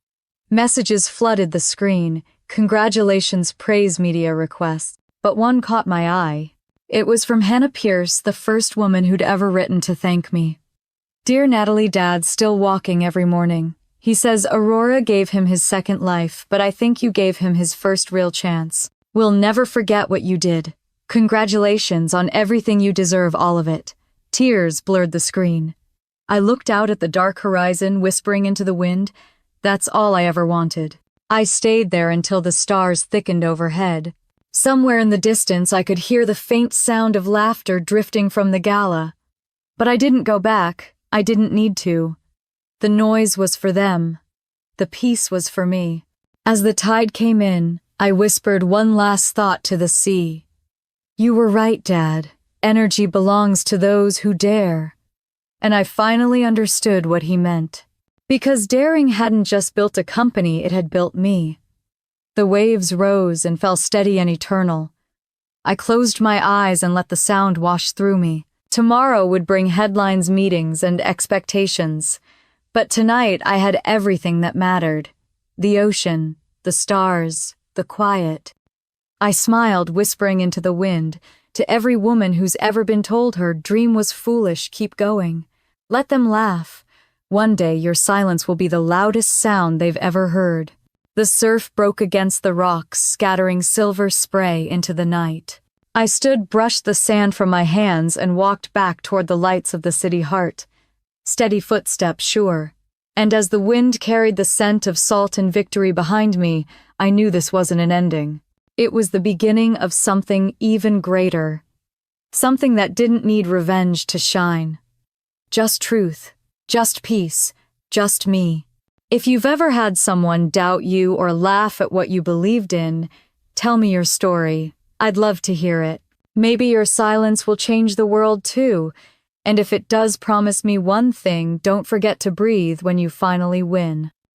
Messages flooded the screen. Congratulations, praise, media requests. But one caught my eye. It was from Hannah Pierce, the first woman who'd ever written to thank me. "Dear Natalie, Dad's still walking every morning. He says Aurora gave him his second life, but I think you gave him his first real chance. We'll never forget what you did. Congratulations on everything, you deserve all of it." Tears blurred the screen. I looked out at the dark horizon, whispering into the wind, "That's all I ever wanted." I stayed there until the stars thickened overhead. Somewhere in the distance, I could hear the faint sound of laughter drifting from the gala. But I didn't go back. I didn't need to. The noise was for them. The peace was for me. As the tide came in, I whispered one last thought to the sea. "You were right, Dad. Energy belongs to those who dare." And I finally understood what he meant. Because daring hadn't just built a company, it had built me. The waves rose and fell steady and eternal. I closed my eyes and let the sound wash through me. Tomorrow would bring headlines, meetings, and expectations. But tonight I had everything that mattered. The ocean, the stars, the quiet. I smiled, whispering into the wind, to every woman who's ever been told her dream was foolish, keep going. Let them laugh. One day your silence will be the loudest sound they've ever heard. The surf broke against the rocks, scattering silver spray into the night. I stood, brushed the sand from my hands, and walked back toward the lights of the city heart. Steady footsteps, sure. And as the wind carried the scent of salt and victory behind me, I knew this wasn't an ending. It was the beginning of something even greater. Something that didn't need revenge to shine. Just truth, just peace, just me. If you've ever had someone doubt you or laugh at what you believed in, tell me your story. I'd love to hear it. Maybe your silence will change the world too. And if it does, promise me one thing: don't forget to breathe when you finally win.